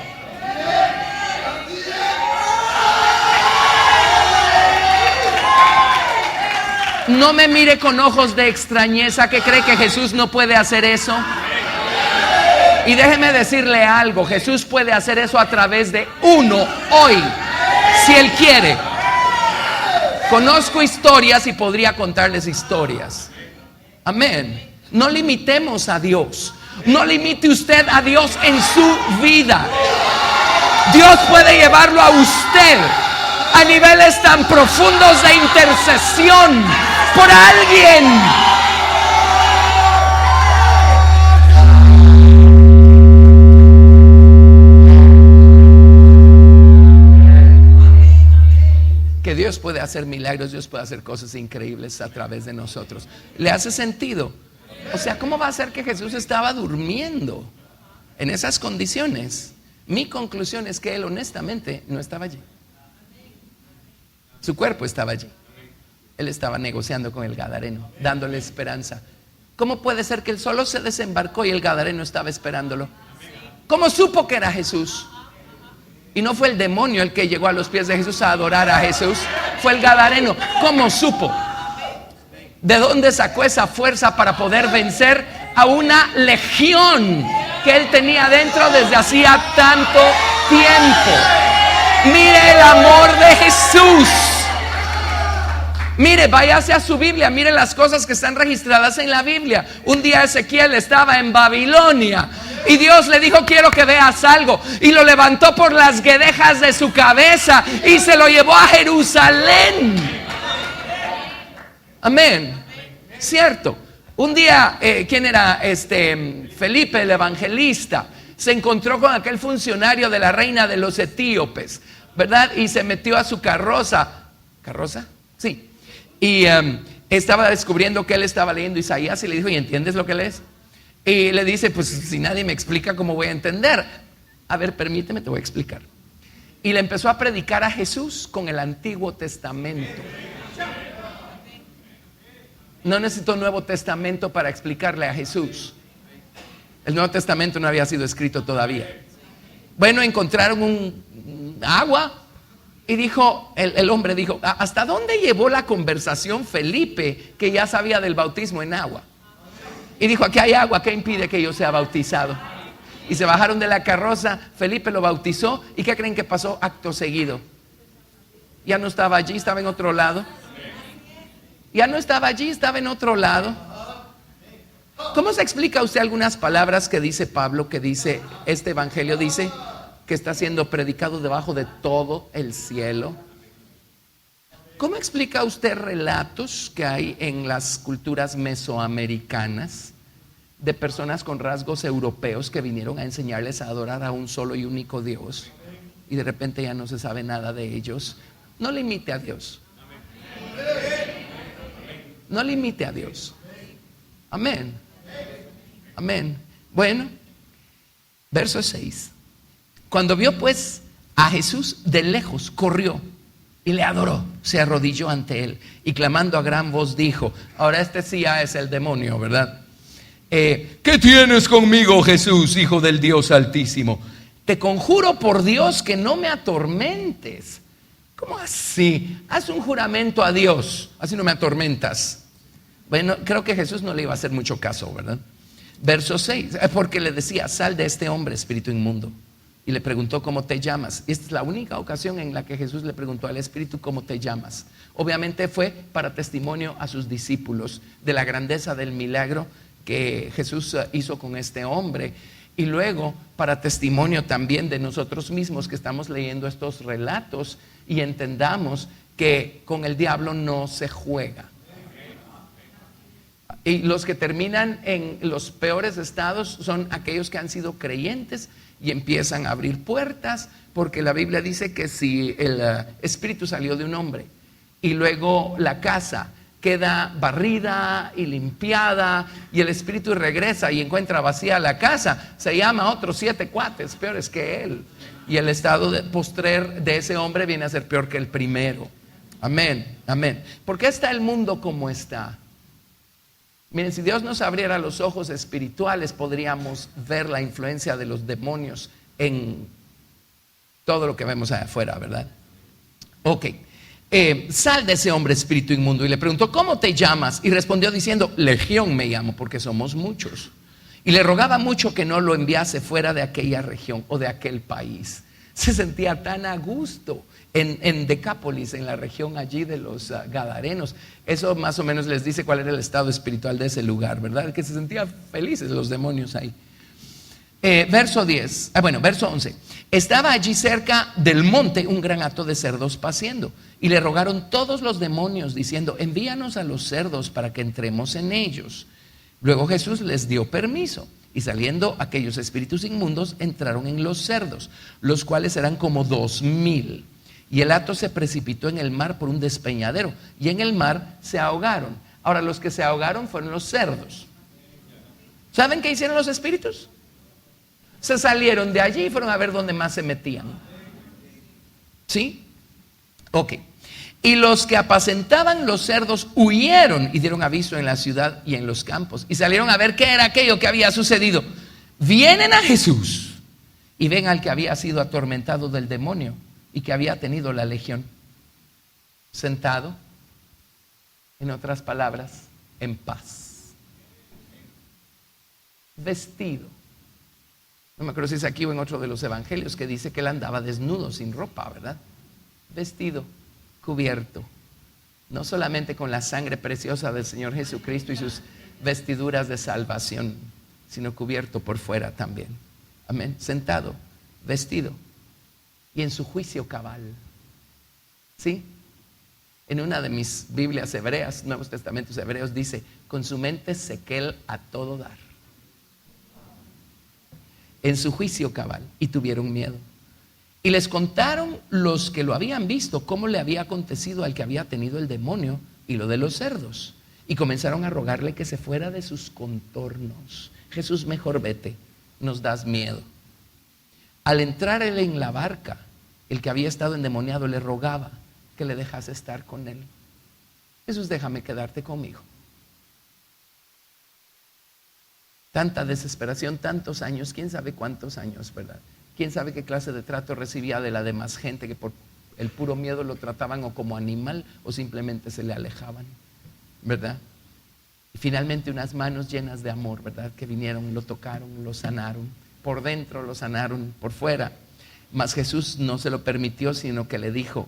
No me mire con ojos de extrañeza, que cree que Jesús no puede hacer eso. Y déjeme decirle algo: Jesús puede hacer eso a través de uno hoy, si Él quiere. Conozco historias y podría contarles historias. Amén. No limitemos a Dios. No limite usted a Dios en su vida. Dios puede llevarlo a usted a niveles tan profundos de intercesión por alguien. Que Dios puede hacer milagros, Dios puede hacer cosas increíbles a través de nosotros. ¿Le hace sentido? O sea, ¿cómo va a ser que Jesús estaba durmiendo en esas condiciones? Mi conclusión es que Él honestamente no estaba allí. Su cuerpo estaba allí. Él estaba negociando con el gadareno, dándole esperanza. ¿Cómo puede ser que Él solo se desembarcó y el gadareno estaba esperándolo? ¿Cómo supo que era Jesús? Y no fue el demonio el que llegó a los pies de Jesús a adorar a Jesús, fue el gadareno. ¿Cómo supo? ¿De dónde sacó esa fuerza para poder vencer a una legión que él tenía dentro desde hacía tanto tiempo? Mire el amor de Jesús. Mire, váyase a su Biblia, mire las cosas que están registradas en la Biblia. Un día Ezequiel estaba en Babilonia y Dios le dijo: quiero que veas algo. Y lo levantó por las guedejas de su cabeza y se lo llevó a Jerusalén. Amén. Cierto. Un día, ¿quién era? Felipe el evangelista se encontró con aquel funcionario de la reina de los etíopes, ¿verdad? Y se metió a su carroza. ¿Carroza? Sí. Y estaba descubriendo que él estaba leyendo Isaías y le dijo: ¿y entiendes lo que lees? Y le dice: pues si nadie me explica, ¿cómo voy a entender? A ver, permíteme, te voy a explicar. Y le empezó a predicar a Jesús con el Antiguo Testamento. No necesito Nuevo Testamento para explicarle a Jesús. El Nuevo Testamento no había sido escrito todavía. Bueno, encontraron un agua. Y dijo, el hombre dijo: ¿hasta dónde llevó la conversación Felipe, que ya sabía del bautismo en agua? Y dijo: aquí hay agua, ¿qué impide que yo sea bautizado? Y se bajaron de la carroza, Felipe lo bautizó. ¿Y qué creen que pasó acto seguido? Ya no estaba allí, estaba en otro lado. Ya no estaba allí, estaba en otro lado. ¿Cómo se explica usted algunas palabras que dice Pablo, que dice este evangelio? Dice que está siendo predicado debajo de todo el cielo. ¿Cómo explica usted relatos que hay en las culturas mesoamericanas de personas con rasgos europeos que vinieron a enseñarles a adorar a un solo y único Dios, y de repente ya no se sabe nada de ellos? No limite a Dios. No limite a Dios. Amén. Amén. Bueno, verso 6. Cuando vio pues a Jesús de lejos, corrió y le adoró, se arrodilló ante él y clamando a gran voz dijo: ahora este sí ya es el demonio, ¿verdad? ¿Qué tienes conmigo, Jesús, Hijo del Dios Altísimo? te conjuro por Dios que no me atormentes. ¿Cómo así? Haz un juramento a Dios, así no me atormentas. Bueno, creo que Jesús no le iba a hacer mucho caso, ¿verdad? Verso 6, porque le decía, sal de este hombre, espíritu inmundo. Y le preguntó, ¿cómo te llamas? Esta es la única ocasión en la que Jesús le preguntó al espíritu, ¿cómo te llamas? Obviamente fue para testimonio a sus discípulos de la grandeza del milagro que Jesús hizo con este hombre. Y luego para testimonio también de nosotros mismos que estamos leyendo estos relatos y entendamos que con el diablo no se juega. Y los que terminan en los peores estados son aquellos que han sido creyentes y empiezan a abrir puertas, porque la Biblia dice que si el espíritu salió de un hombre y luego la casa queda barrida y limpiada y el espíritu regresa y encuentra vacía la casa, se llama a otros 7 cuates peores que él, y el estado postrer de ese hombre viene a ser peor que el primero. Amén, amén. ¿Por qué está el mundo como está? Miren, si Dios nos abriera los ojos espirituales, podríamos ver la influencia de los demonios en todo lo que vemos allá afuera, ¿verdad? Ok, sal de ese hombre, espíritu inmundo. Y le preguntó, ¿cómo te llamas? Y respondió diciendo, Legión me llamo, porque somos muchos. Y le rogaba mucho que no lo enviase fuera de aquella región o de aquel país. Se sentía tan a gusto en Decápolis, en la región allí de los Gadarenos. Eso más o menos les dice cuál era el estado espiritual de ese lugar, ¿verdad? Que se sentían felices los demonios ahí. Verso 11. Estaba allí cerca del monte un gran hato de cerdos paciendo, y le rogaron todos los demonios diciendo, envíanos a los cerdos para que entremos en ellos. Luego Jesús les dio permiso, y saliendo aquellos espíritus inmundos entraron en los cerdos, los cuales eran como 2,000. Y el hato se precipitó en el mar por un despeñadero, y en el mar se ahogaron. Ahora, los que se ahogaron fueron los cerdos. ¿Saben qué hicieron los espíritus? Se salieron de allí y fueron a ver dónde más se metían. ¿Sí? Ok. Y los que apacentaban los cerdos huyeron y dieron aviso en la ciudad y en los campos, y salieron a ver qué era aquello que había sucedido. Vienen a Jesús y ven al que había sido atormentado del demonio y que había tenido la legión, sentado, en otras palabras, en paz, vestido. No me acuerdo si es aquí o en otro de los evangelios que dice que él andaba desnudo, sin ropa, ¿verdad? Vestido, cubierto, no solamente con la sangre preciosa del Señor Jesucristo y sus vestiduras de salvación, sino cubierto por fuera también. Amén. Sentado, vestido y en su juicio cabal. ¿Sí? En una de mis Biblias hebreas, Nuevos Testamentos hebreos, dice, con su mente sequel a todo dar. En su juicio cabal, y tuvieron miedo. Y les contaron los que lo habían visto cómo le había acontecido al que había tenido el demonio y lo de los cerdos. Y comenzaron a rogarle que se fuera de sus contornos. Jesús, mejor vete, nos das miedo. Al entrar él en la barca, el que había estado endemoniado le rogaba que le dejase estar con él. Jesús, déjame quedarte conmigo. Tanta desesperación, tantos años, quién sabe cuántos años, ¿verdad? Quién sabe qué clase de trato recibía de la demás gente que por el puro miedo lo trataban o como animal o simplemente se le alejaban, ¿verdad? Y finalmente unas manos llenas de amor, ¿verdad? Que vinieron, lo tocaron, lo sanaron, por dentro lo sanaron, por fuera. Mas Jesús no se lo permitió, sino que le dijo,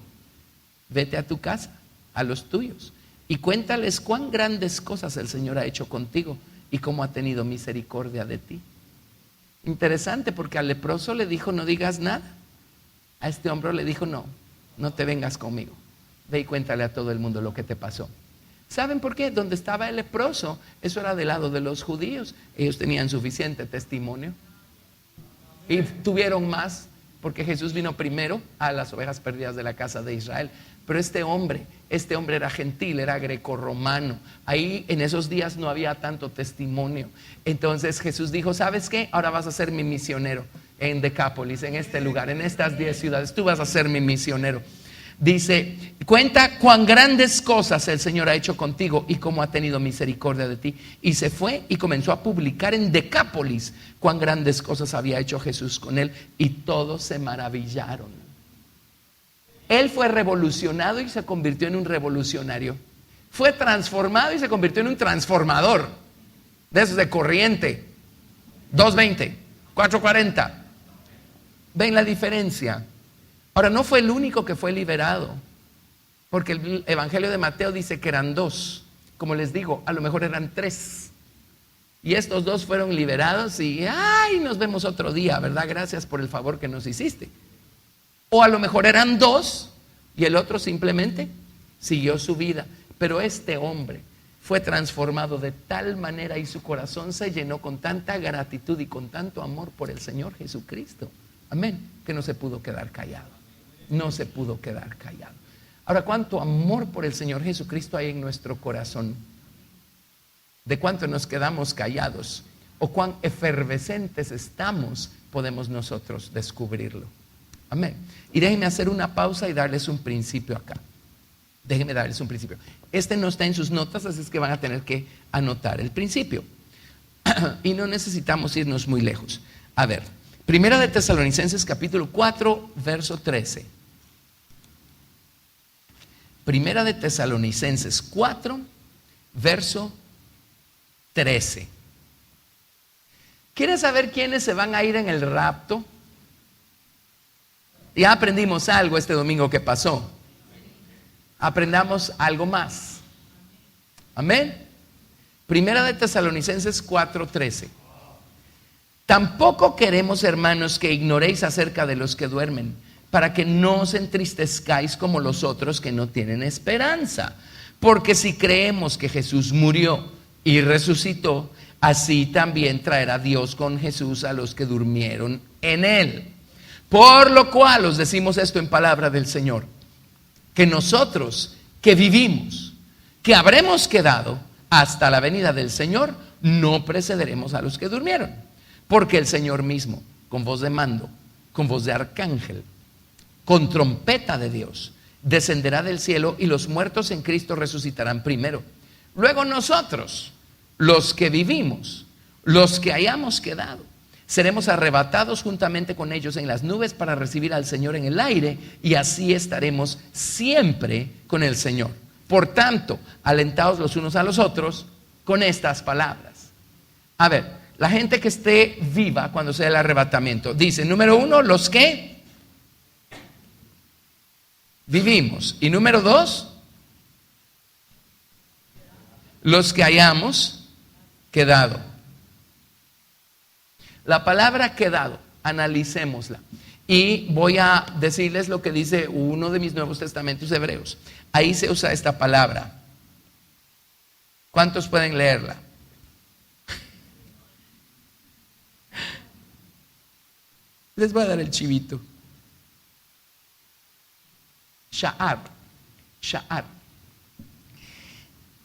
vete a tu casa, a los tuyos, y cuéntales cuán grandes cosas el Señor ha hecho contigo y cómo ha tenido misericordia de ti. Interesante, porque al leproso le dijo, no digas nada. A este hombre le dijo, no te vengas conmigo. Ve y cuéntale a todo el mundo lo que te pasó. ¿Saben por qué? Donde estaba el leproso, eso era del lado de los judíos. Ellos tenían suficiente testimonio y tuvieron más, porque Jesús vino primero a las ovejas perdidas de la casa de Israel. Pero este hombre era gentil, era grecorromano. Ahí en esos días no había tanto testimonio. Entonces Jesús dijo, ¿sabes qué? Ahora vas a ser mi misionero en Decápolis, en este lugar, en estas 10 ciudades. Tú vas a ser mi misionero. Dice, cuenta cuán grandes cosas el Señor ha hecho contigo y cómo ha tenido misericordia de ti. Y se fue y comenzó a publicar en Decápolis cuán grandes cosas había hecho Jesús con él, y todos se maravillaron. Él fue revolucionado y se convirtió en un revolucionario. Fue transformado y se convirtió en un transformador. De esos de corriente. 220, 440. ¿Ven la diferencia? Ahora, no fue el único que fue liberado, porque el Evangelio de Mateo dice que eran 2. Como les digo, a lo mejor eran 3. Y estos 2 fueron liberados y ¡ay! Nos vemos otro día, ¿verdad? Gracias por el favor que nos hiciste. O a lo mejor eran 2 y el otro simplemente siguió su vida. Pero este hombre fue transformado de tal manera y su corazón se llenó con tanta gratitud y con tanto amor por el Señor Jesucristo. Amén. Que no se pudo quedar callado. No se pudo quedar callado. Ahora, ¿cuánto amor por el Señor Jesucristo hay en nuestro corazón? ¿De cuánto nos quedamos callados? ¿O cuán efervescentes estamos? Podemos nosotros descubrirlo. Amén. Y déjenme hacer una pausa y darles un principio acá. Déjenme darles un principio. Este no está en sus notas, así es que van a tener que anotar el principio. Y no necesitamos irnos muy lejos. A ver, Primera de Tesalonicenses capítulo 4, verso 13. Primera de Tesalonicenses 4, verso 13. ¿Quieres saber quiénes se van a ir en el rapto? Ya aprendimos algo este domingo que pasó. Aprendamos algo más. Amén. Primera de Tesalonicenses 4:13. Tampoco queremos, hermanos, que ignoréis acerca de los que duermen, para que no os entristezcáis como los otros que no tienen esperanza. Porque si creemos que Jesús murió y resucitó, así también traerá Dios con Jesús a los que durmieron en él. Por lo cual os decimos esto en palabra del Señor, que nosotros que vivimos, que habremos quedado hasta la venida del Señor, no precederemos a los que durmieron. Porque el Señor mismo, con voz de mando, con voz de arcángel, con trompeta de Dios, descenderá del cielo, y los muertos en Cristo resucitarán primero. Luego nosotros, los que vivimos, los que hayamos quedado, seremos arrebatados juntamente con ellos en las nubes para recibir al Señor en el aire, y así estaremos siempre con el Señor. Por tanto, alentaos los unos a los otros con estas palabras. A ver, la gente que esté viva cuando sea el arrebatamiento, dice, número 1, los que vivimos. Y número 2, los que hayamos quedado. La palabra quedado, analicémosla. Y voy a decirles lo que dice uno de mis Nuevos Testamentos hebreos. Ahí se usa esta palabra. ¿Cuántos pueden leerla? Les voy a dar el chivito. Sha'ar. Sha'ar.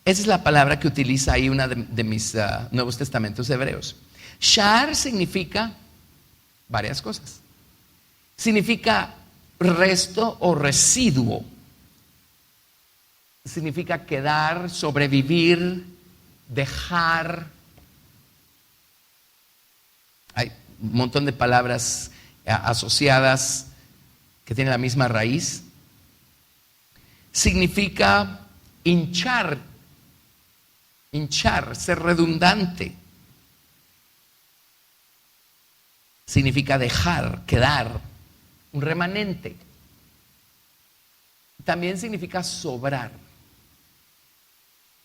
Esa es la palabra que utiliza ahí una de mis Nuevos Testamentos hebreos. Sha'ar significa varias cosas. Significa resto o residuo. Significa quedar, sobrevivir, dejar. Hay un montón de palabras asociadas que tienen la misma raíz. Significa hinchar, ser redundante. Significa dejar, quedar, un remanente. También significa sobrar.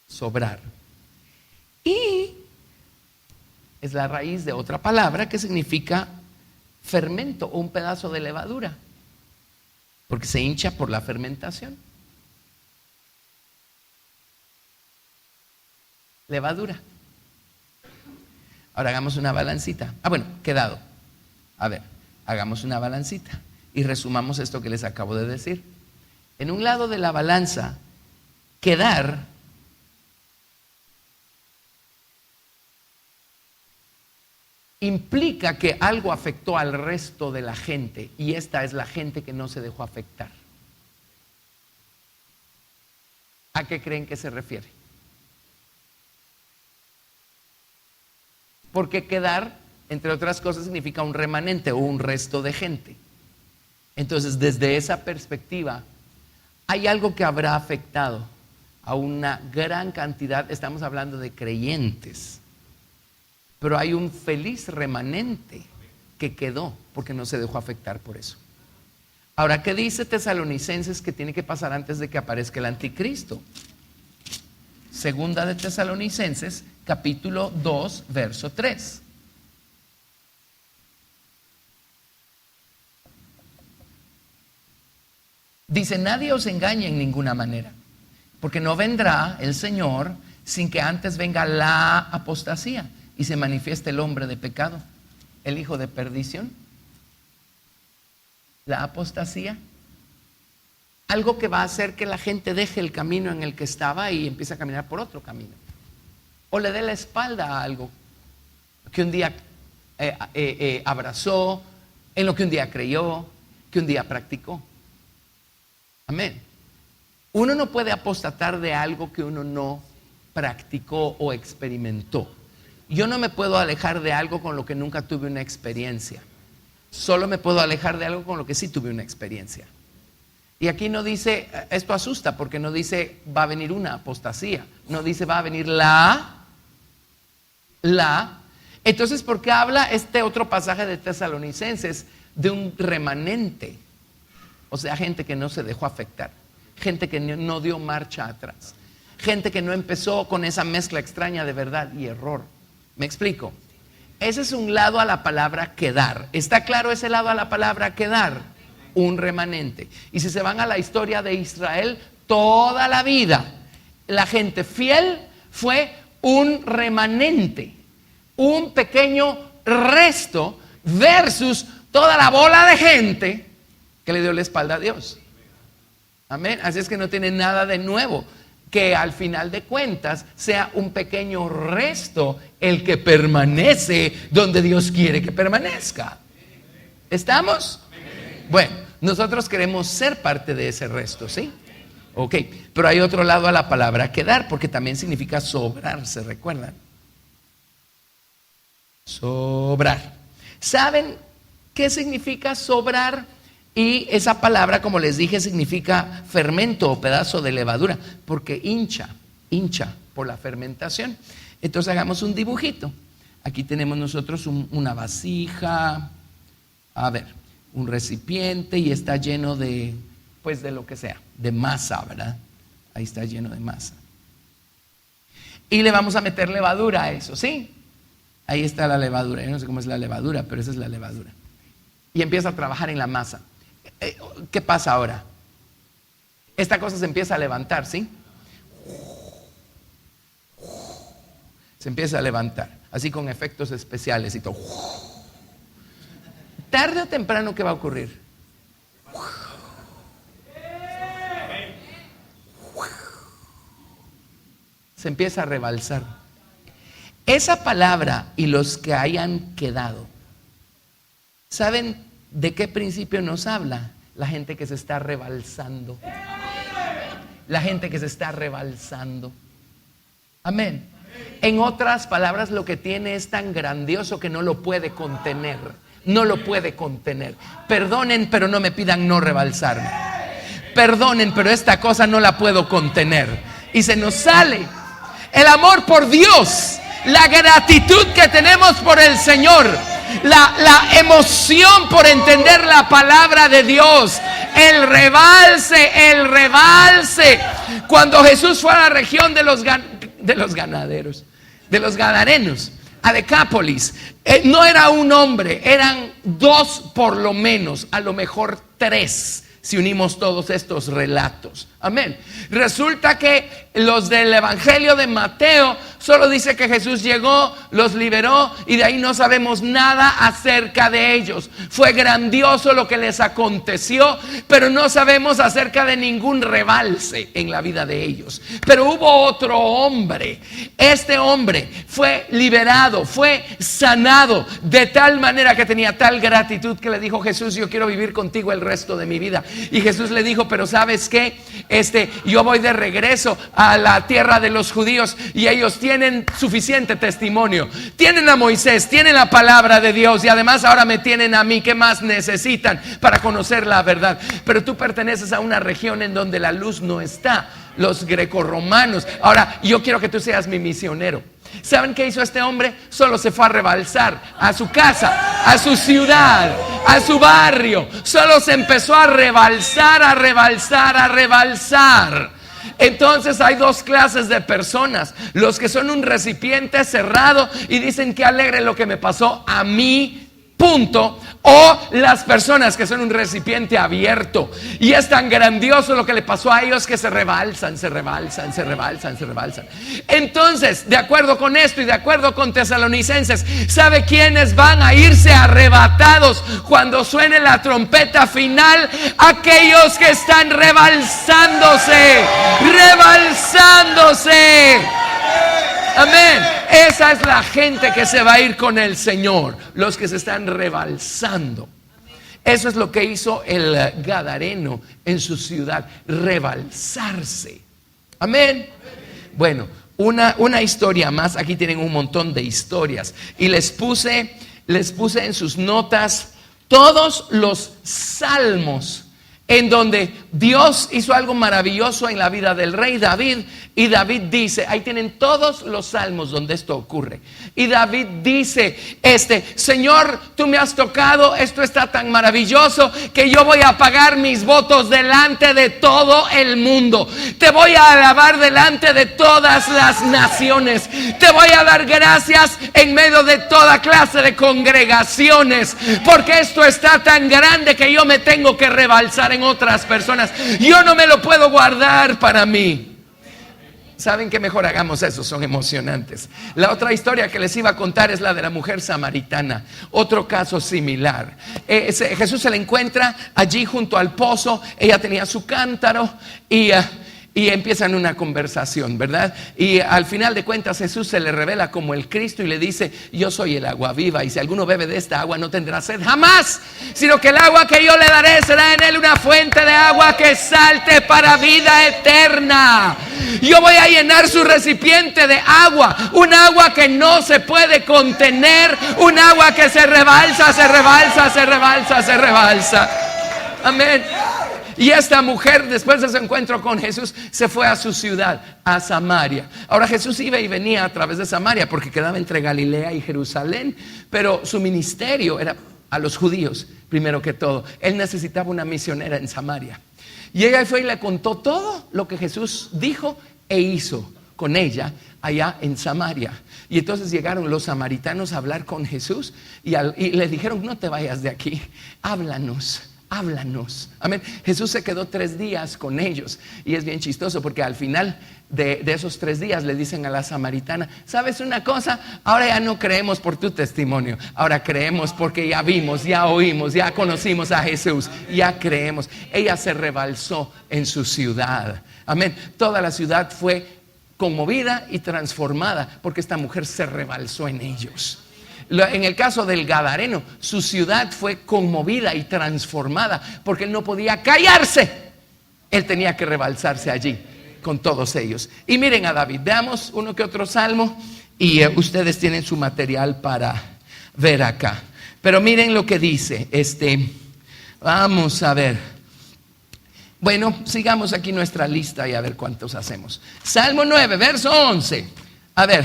Sobrar. Y es la raíz de otra palabra que significa fermento o un pedazo de levadura, porque se hincha por la fermentación. Levadura. Ahora hagamos una balancita. Bueno, quedado. A ver, hagamos una balancita y resumamos esto que les acabo de decir. En un lado de la balanza, quedar implica que algo afectó al resto de la gente, y esta es la gente que no se dejó afectar. ¿a qué creen que se refiere? Porque quedar, entre otras cosas, significa un remanente o un resto de gente. Entonces, desde esa perspectiva, hay algo que habrá afectado a una gran cantidad, estamos hablando de creyentes, pero hay un feliz remanente que quedó porque no se dejó afectar por eso. Ahora, ¿qué dice Tesalonicenses que tiene que pasar antes de que aparezca el anticristo? Segunda de Tesalonicenses, capítulo 2, verso 3. Dice: nadie os engañe en ninguna manera, porque no vendrá el Señor sin que antes venga la apostasía y se manifieste el hombre de pecado, el hijo de perdición. La apostasía, algo que va a hacer que la gente deje el camino en el que estaba y empiece a caminar por otro camino, o le dé la espalda a algo que un día abrazó, en lo que un día creyó, que un día practicó. Amén. Uno no puede apostatar de algo que uno no practicó o experimentó. Yo no me puedo alejar de algo con lo que nunca tuve una experiencia. Solo me puedo alejar de algo con lo que sí tuve una experiencia. Y aquí no dice, esto asusta, porque no dice va a venir una apostasía, no dice va a venir la. Entonces, ¿por qué habla este otro pasaje de Tesalonicenses de un remanente? O sea, gente que no se dejó afectar, gente que no dio marcha atrás, gente que no empezó con esa mezcla extraña de verdad y error. ¿Me explico? Ese es un lado a la palabra quedar. ¿Está claro ese lado a la palabra quedar? Un remanente. Y si se van a la historia de Israel, toda la vida la gente fiel fue un remanente, un pequeño resto versus toda la bola de gente que le dio la espalda a Dios. Amén. Así es que no tiene nada de nuevo. Que al final de cuentas sea un pequeño resto el que permanece donde Dios quiere que permanezca. ¿Estamos? Bueno, nosotros queremos ser parte de ese resto, ¿sí? Ok, pero hay otro lado a la palabra quedar, porque también significa sobrar, ¿se recuerdan? Sobrar. ¿Saben qué significa sobrar? Y esa palabra, como les dije, significa fermento o pedazo de levadura, porque hincha por la fermentación. Entonces hagamos un dibujito. Aquí tenemos nosotros una vasija, a ver, un recipiente, y está lleno de, pues de lo que sea, de masa, ¿verdad? Ahí está lleno de masa. Y le vamos a meter levadura a eso, ¿sí? Ahí está la levadura. Yo no sé cómo es la levadura, pero esa es la levadura. Y empieza a trabajar en la masa. ¿Qué pasa ahora? Esta cosa se empieza a levantar, ¿sí? Se empieza a levantar, así con efectos especiales y todo. Tarde o temprano, ¿qué va a ocurrir? Se empieza a rebalsar. Esa palabra y los que hayan quedado, ¿saben de qué principio nos habla? La gente que se está rebalsando. La gente que se está rebalsando. Amén. En otras palabras, lo que tiene es tan grandioso que no lo puede contener. No lo puede contener. Perdonen, pero no me pidan no rebalsarme. Perdonen, pero esta cosa no la puedo contener. Y se nos sale el amor por Dios, la gratitud que tenemos por el Señor, la emoción por entender la palabra de Dios, el rebalse. Cuando Jesús fue a la región de los ganaderos, de los gadarenos, a Decápolis, no era un hombre, eran dos por lo menos, a lo mejor tres, si unimos todos estos relatos. Amén. Resulta que los del Evangelio de Mateo solo dice que Jesús llegó, los liberó, y de ahí no sabemos nada acerca de ellos. Fue grandioso lo que les aconteció, pero no sabemos acerca de ningún rebalse en la vida de ellos. Pero hubo otro hombre. Este hombre fue liberado, fue sanado de tal manera que tenía tal gratitud que le dijo: Jesús, yo quiero vivir contigo el resto de mi vida. Y Jesús le dijo, pero ¿sabes qué? Yo voy de regreso a la tierra de los judíos y ellos tienen suficiente testimonio. Tienen a Moisés, tienen la palabra de Dios y además ahora me tienen a mí. ¿Qué más necesitan para conocer la verdad? Pero tú perteneces a una región en donde la luz no está, los grecorromanos. Ahora yo quiero que tú seas mi misionero. ¿Saben qué hizo este hombre? Solo se fue a rebalsar a su casa, a su ciudad, a su barrio. Solo se empezó a rebalsar, a rebalsar, a rebalsar. Entonces hay dos clases de personas: los que son un recipiente cerrado y dicen que alegre lo que me pasó a mí, punto. O las personas que son un recipiente abierto y es tan grandioso lo que le pasó a ellos que se rebalsan, se rebalsan, se rebalsan, se rebalsan. Entonces, de acuerdo con esto y de acuerdo con Tesalonicenses, ¿sabe quiénes van a irse arrebatados cuando suene la trompeta final? Aquellos que están rebalsándose, rebalsándose. Amén. Esa es la gente que se va a ir con el Señor, los que se están rebalsando. Eso es lo que hizo el gadareno en su ciudad, rebalsarse. Amén. Bueno, una historia más. Aquí tienen un montón de historias y les puse en sus notas todos los salmos en donde Dios hizo algo maravilloso en la vida del rey David. Y David dice, ahí tienen todos los salmos donde esto ocurre. Y David dice, Señor, tú me has tocado, esto está tan maravilloso que yo voy a pagar mis votos delante de todo el mundo. Te voy a alabar delante de todas las naciones. Te voy a dar gracias en medio de toda clase de congregaciones, porque esto está tan grande que yo me tengo que rebalsar en otras personas. Yo no me lo puedo guardar para mí. ¿Saben qué? Mejor hagamos eso, son emocionantes. La otra historia que les iba a contar es la de la mujer samaritana. Otro caso similar. Jesús se la encuentra allí junto al pozo. Ella tenía su cántaro y empiezan una conversación, ¿verdad? Y al final de cuentas Jesús se le revela como el Cristo y le dice, yo soy el agua viva y si alguno bebe de esta agua no tendrá sed jamás, sino que el agua que yo le daré será en él una fuente de agua que salte para vida eterna. Yo voy a llenar su recipiente de agua, un agua que no se puede contener, un agua que se rebalsa, se rebalsa, se rebalsa, se rebalsa. Amén. Y esta mujer, después de su encuentro con Jesús, se fue a su ciudad, a Samaria. Ahora Jesús iba y venía a través de Samaria porque quedaba entre Galilea y Jerusalén, pero su ministerio era a los judíos, primero que todo. Él necesitaba una misionera en Samaria. Y ella fue y le contó todo lo que Jesús dijo e hizo con ella allá en Samaria. Y entonces llegaron los samaritanos a hablar con Jesús y le dijeron, no te vayas de aquí, háblanos. Amén. Jesús se quedó 3 días con ellos. Y es bien chistoso porque al final de esos 3 días le dicen a la samaritana, ¿sabes una cosa? Ahora ya no creemos por tu testimonio. Ahora creemos porque ya vimos, ya oímos, ya conocimos a Jesús. Ya creemos. Ella se rebalsó en su ciudad. Amén. Toda la ciudad fue conmovida y transformada porque esta mujer se rebalsó en ellos. En el caso del gadareno, su ciudad fue conmovida y transformada porque él no podía callarse. Él tenía que rebalsarse allí con todos ellos. Y miren a David, veamos uno que otro salmo y ustedes tienen su material para ver acá. Pero miren lo que dice, vamos a ver. Bueno, sigamos aquí nuestra lista y a ver cuántos hacemos. Salmo 9, verso 11. A ver,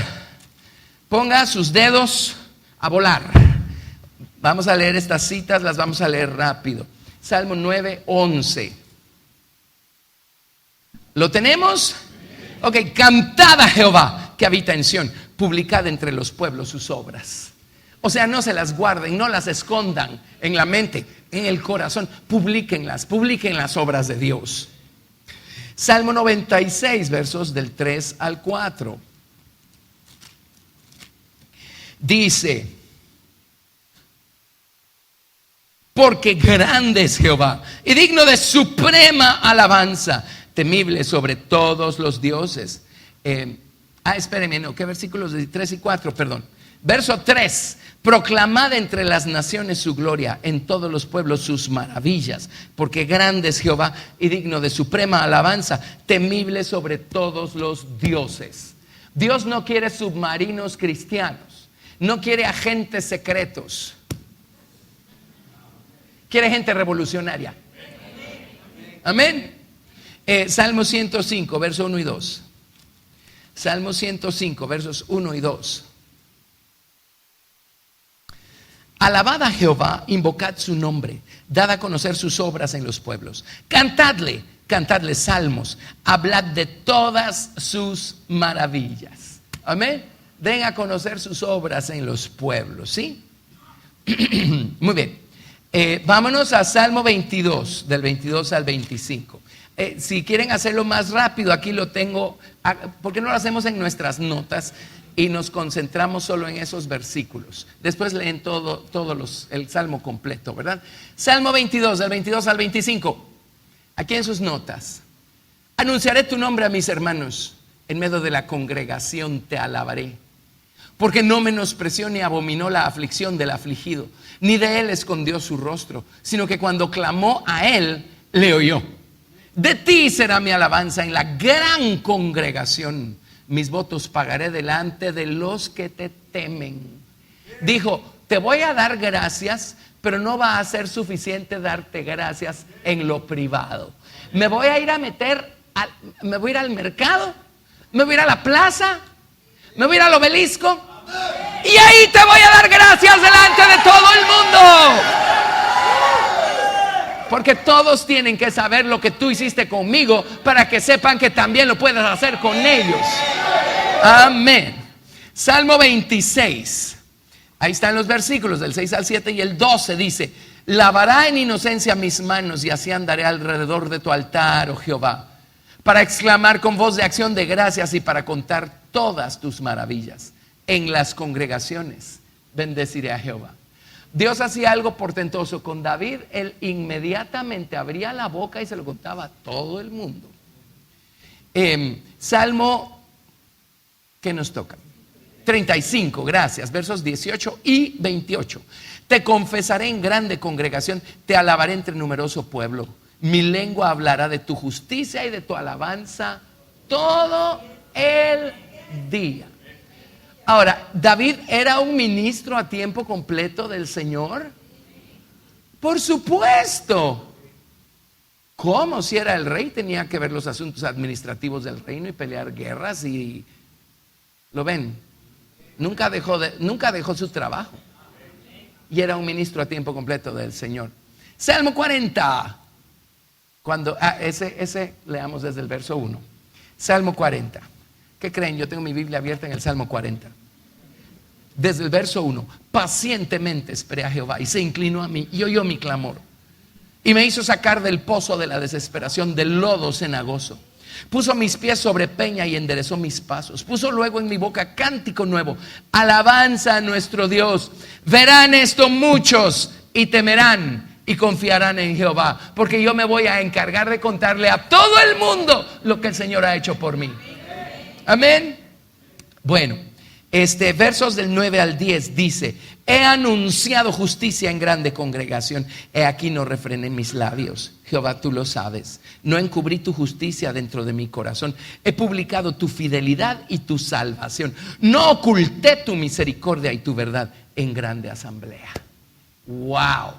ponga sus dedos a volar. Vamos a leer estas citas, las vamos a leer rápido. Salmo 9, 11. ¿Lo tenemos? Ok, cantad a Jehová que habita en Sión, publicad entre los pueblos sus obras. O sea, no se las guarden, no las escondan en la mente, en el corazón. Publiquen las obras de Dios. Salmo 96, versos del 3 al 4. Dice, porque grande es Jehová y digno de suprema alabanza, temible sobre todos los dioses. Espérenme, no, ¿qué versículos? 3 y 4, perdón. Verso 3: proclamad entre las naciones su gloria, en todos los pueblos sus maravillas, porque grande es Jehová y digno de suprema alabanza, temible sobre todos los dioses. Dios no quiere submarinos cristianos, no quiere agentes secretos, quiere gente revolucionaria. Amén. Salmo 105, verso 1 y 2. Salmo 105, versos 1 y 2. Alabad a Jehová, invocad su nombre, dad a conocer sus obras en los pueblos. Cantadle salmos, hablad de todas sus maravillas. Amén. Den a conocer sus obras en los pueblos, ¿sí? Muy bien. Vámonos a Salmo 22, del 22 al 25. Si quieren hacerlo más rápido, aquí lo tengo. ¿Por qué no lo hacemos en nuestras notas y nos concentramos solo en esos versículos? Después leen el Salmo completo, ¿verdad? Salmo 22, del 22 al 25. Aquí en sus notas. Anunciaré tu nombre a mis hermanos, en medio de la congregación te alabaré. Porque no menospreció ni abominó la aflicción del afligido, ni de él escondió su rostro, sino que cuando clamó a él, le oyó. De ti será mi alabanza en la gran congregación. Mis votos pagaré delante de los que te temen. Dijo, te voy a dar gracias, pero no va a ser suficiente darte gracias en lo privado. Me voy a ir al mercado, me voy a ir a la plaza, me voy a ir al obelisco, y ahí te voy a dar gracias delante de todo el mundo. Porque todos tienen que saber lo que tú hiciste conmigo, para que sepan que también lo puedes hacer con ellos. Amén. Salmo 26. Ahí están los versículos del 6 al 7 y el 12 dice: lavará en inocencia mis manos, y así andaré alrededor de tu altar, oh Jehová, para exclamar con voz de acción de gracias y para contar todas tus maravillas. En las congregaciones bendeciré a Jehová. Dios hacía algo portentoso con David. Él inmediatamente abría la boca y se lo contaba a todo el mundo. Salmo, ¿qué nos toca? 35, gracias, versos 18 y 28. Te confesaré en grande congregación, te alabaré entre numeroso pueblo. Mi lengua hablará de tu justicia y de tu alabanza todo el día. Ahora, ¿David era un ministro a tiempo completo del Señor? Por supuesto. ¿Cómo? Si era el rey, tenía que ver los asuntos administrativos del reino y pelear guerras y... ¿Lo ven? Nunca dejó su trabajo. Y era un ministro a tiempo completo del Señor. Salmo 40. Ese leamos desde el verso 1. Salmo 40. ¿Qué creen? Yo tengo mi Biblia abierta en el Salmo 40. Desde el verso 1. Pacientemente esperé a Jehová y se inclinó a mí y oyó mi clamor. Y me hizo sacar del pozo de la desesperación, del lodo cenagoso. Puso mis pies sobre peña y enderezó mis pasos. Puso luego en mi boca cántico nuevo, alabanza a nuestro Dios. Verán esto muchos y temerán y confiarán en Jehová, porque yo me voy a encargar de contarle a todo el mundo lo que el Señor ha hecho por mí. Amén. Bueno, versos del 9 al 10 dice: he anunciado justicia en grande congregación, he aquí no refrené mis labios. Jehová, tú lo sabes, no encubrí tu justicia dentro de mi corazón. He publicado tu fidelidad y tu salvación, no oculté tu misericordia y tu verdad en grande asamblea. Wow.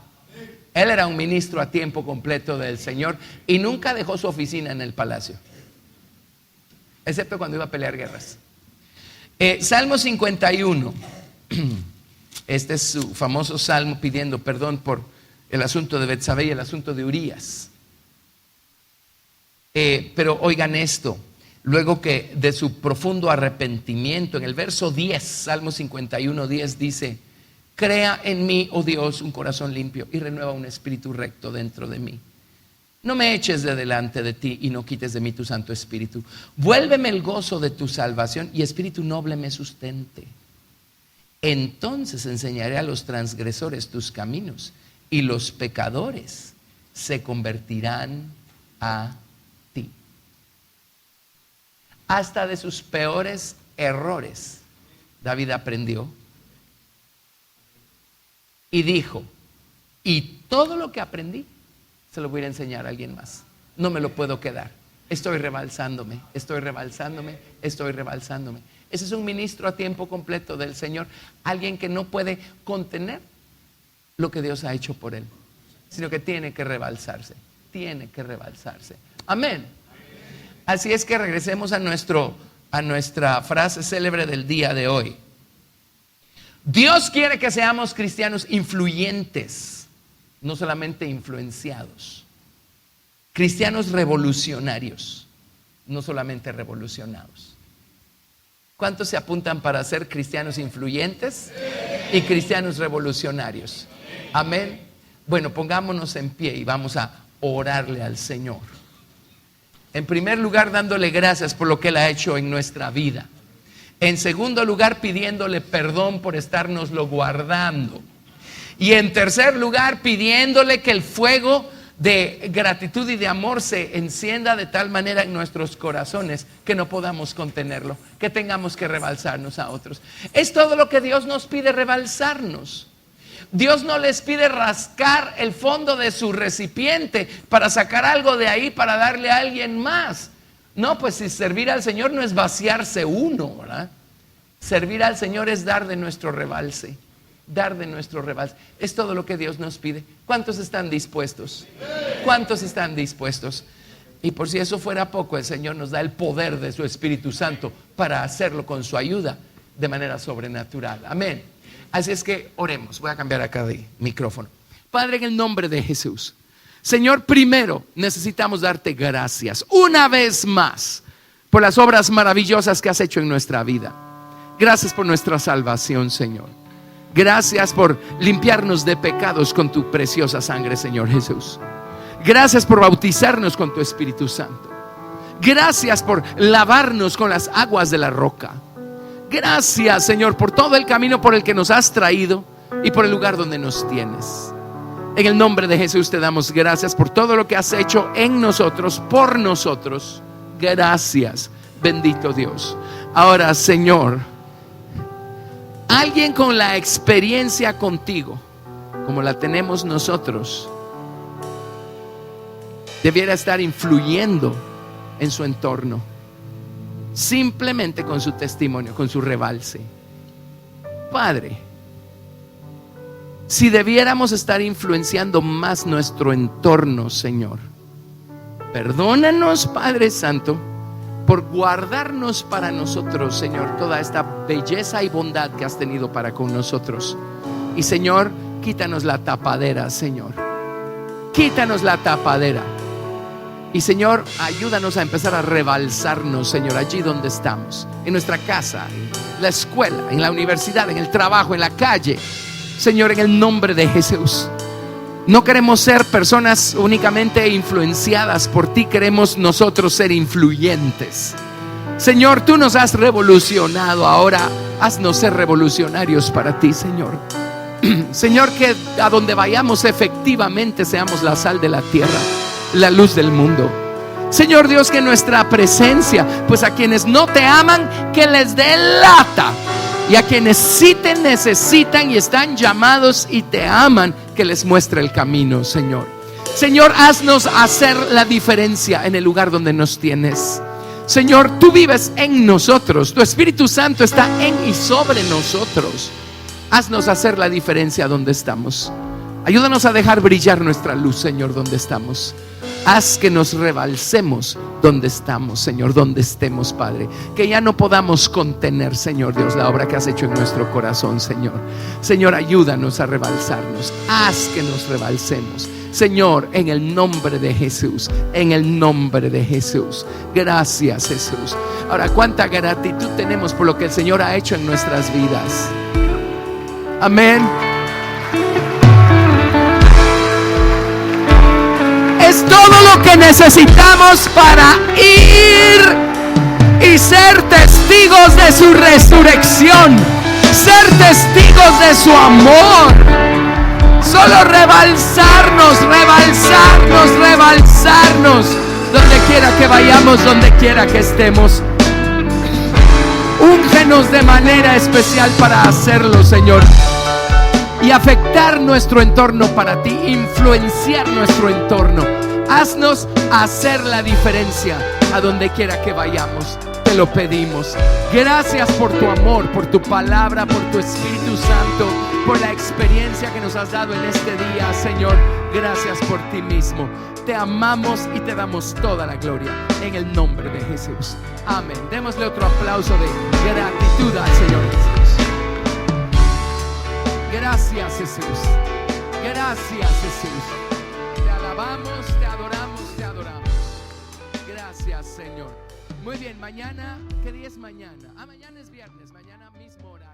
Él era un ministro a tiempo completo del Señor y nunca dejó su oficina en el palacio, excepto cuando iba a pelear guerras. Salmo 51. Este es su famoso salmo pidiendo perdón por el asunto de Betsabé y el asunto de Urías. Pero oigan esto, luego que de su profundo arrepentimiento, en el verso 10, Salmo 51, 10 dice: crea en mí, oh Dios, un corazón limpio y renueva un espíritu recto dentro de mí. No me eches de delante de ti y no quites de mí tu Santo Espíritu. Vuélveme el gozo de tu salvación y espíritu noble me sustente. Entonces enseñaré a los transgresores tus caminos y los pecadores se convertirán a ti. Hasta de sus peores errores David aprendió y dijo: y todo lo que aprendí se lo voy a ir a enseñar a alguien más. No me lo puedo quedar. Estoy rebalsándome, estoy rebalsándome, estoy rebalsándome. Ese es un ministro a tiempo completo del Señor. Alguien que no puede contener lo que Dios ha hecho por él, sino que tiene que rebalsarse. Tiene que rebalsarse. Amén. Así es que regresemos a nuestra frase célebre del día de hoy. Dios quiere que seamos cristianos influyentes, no solamente influenciados. Cristianos revolucionarios, no solamente revolucionados. ¿Cuántos se apuntan para ser cristianos influyentes y cristianos revolucionarios? Amén. Bueno, pongámonos en pie y vamos a orarle al Señor. En primer lugar, dándole gracias por lo que Él ha hecho en nuestra vida. En segundo lugar, pidiéndole perdón por estárnoslo guardando. Y en tercer lugar, pidiéndole que el fuego de gratitud y de amor se encienda de tal manera en nuestros corazones que no podamos contenerlo, que tengamos que rebalsarnos a otros. Es todo lo que Dios nos pide, rebalsarnos. Dios no les pide rascar el fondo de su recipiente para sacar algo de ahí para darle a alguien más. No, pues si servir al Señor no es vaciarse uno, ¿verdad? Servir al Señor es dar de nuestro rebalse. Dar de nuestro rebalse. Es todo lo que Dios nos pide. ¿Cuántos están dispuestos? ¿Cuántos están dispuestos? Y por si eso fuera poco, el Señor nos da el poder de su Espíritu Santo para hacerlo con su ayuda de manera sobrenatural. Amén. Así es que oremos. Voy a cambiar acá de micrófono. Padre, en el nombre de Jesús, Señor, primero necesitamos darte gracias una vez más por las obras maravillosas que has hecho en nuestra vida. Gracias por nuestra salvación, Señor. Gracias por limpiarnos de pecados con tu preciosa sangre, Señor Jesús. Gracias por bautizarnos con tu Espíritu Santo. Gracias por lavarnos con las aguas de la roca. Gracias, Señor, por todo el camino por el que nos has traído y por el lugar donde nos tienes. En el nombre de Jesús te damos gracias por todo lo que has hecho en nosotros, por nosotros. Gracias, bendito Dios. Ahora, Señor, alguien con la experiencia contigo, como la tenemos nosotros, debiera estar influyendo en su entorno, simplemente con su testimonio, con su rebalse. Padre, si debiéramos estar influenciando más nuestro entorno, Señor, perdónanos, Padre Santo, por guardarnos para nosotros, Señor, toda esta belleza y bondad que has tenido para con nosotros. Y Señor, quítanos la tapadera, Señor. Quítanos la tapadera. Y Señor, ayúdanos a empezar a rebalsarnos, Señor, allí donde estamos, en nuestra casa, en la escuela, en la universidad, en el trabajo, en la calle. Señor, en el nombre de Jesús. No queremos ser personas únicamente influenciadas por ti, queremos nosotros ser influyentes. Señor, tú nos has revolucionado, ahora haznos ser revolucionarios para ti, Señor. Señor, que a donde vayamos efectivamente seamos la sal de la tierra, la luz del mundo. Señor Dios, que nuestra presencia, pues a quienes no te aman, que les delata. Y a quienes sí te necesitan y están llamados y te aman, que les muestre el camino, Señor. Señor, haznos hacer la diferencia en el lugar donde nos tienes. Señor, tú vives en nosotros. Tu Espíritu Santo está en y sobre nosotros. Haznos hacer la diferencia donde estamos. Ayúdanos a dejar brillar nuestra luz, Señor, donde estamos. Haz que nos rebalsemos donde estamos, Señor, donde estemos, Padre. Que ya no podamos contener, Señor Dios, la obra que has hecho en nuestro corazón, Señor. Señor, ayúdanos a rebalsarnos. Haz que nos rebalsemos, Señor, en el nombre de Jesús. En el nombre de Jesús. Gracias, Jesús. Ahora, cuánta gratitud tenemos por lo que el Señor ha hecho en nuestras vidas. Amén. Es todo lo que necesitamos para ir y ser testigos de su resurrección, ser testigos de su amor. Solo rebalsarnos, rebalsarnos, rebalsarnos, donde quiera que vayamos, donde quiera que estemos. Úngenos de manera especial para hacerlo, Señor. y afectar nuestro entorno para ti, influenciar nuestro entorno. Haznos hacer la diferencia a donde quiera que vayamos. Te lo pedimos. Gracias por tu amor, por tu palabra, por tu Espíritu Santo, por la experiencia que nos has dado en este día, Señor. Gracias por ti mismo. Te amamos y te damos toda la gloria en el nombre de Jesús. Amén. Démosle otro aplauso de gratitud al Señor Jesús. Gracias, Jesús. Gracias, Jesús. Te alabamos, te adoramos, te adoramos. Gracias, Señor. Muy bien, mañana, ¿qué día es mañana? Mañana es viernes, mañana mismo hora.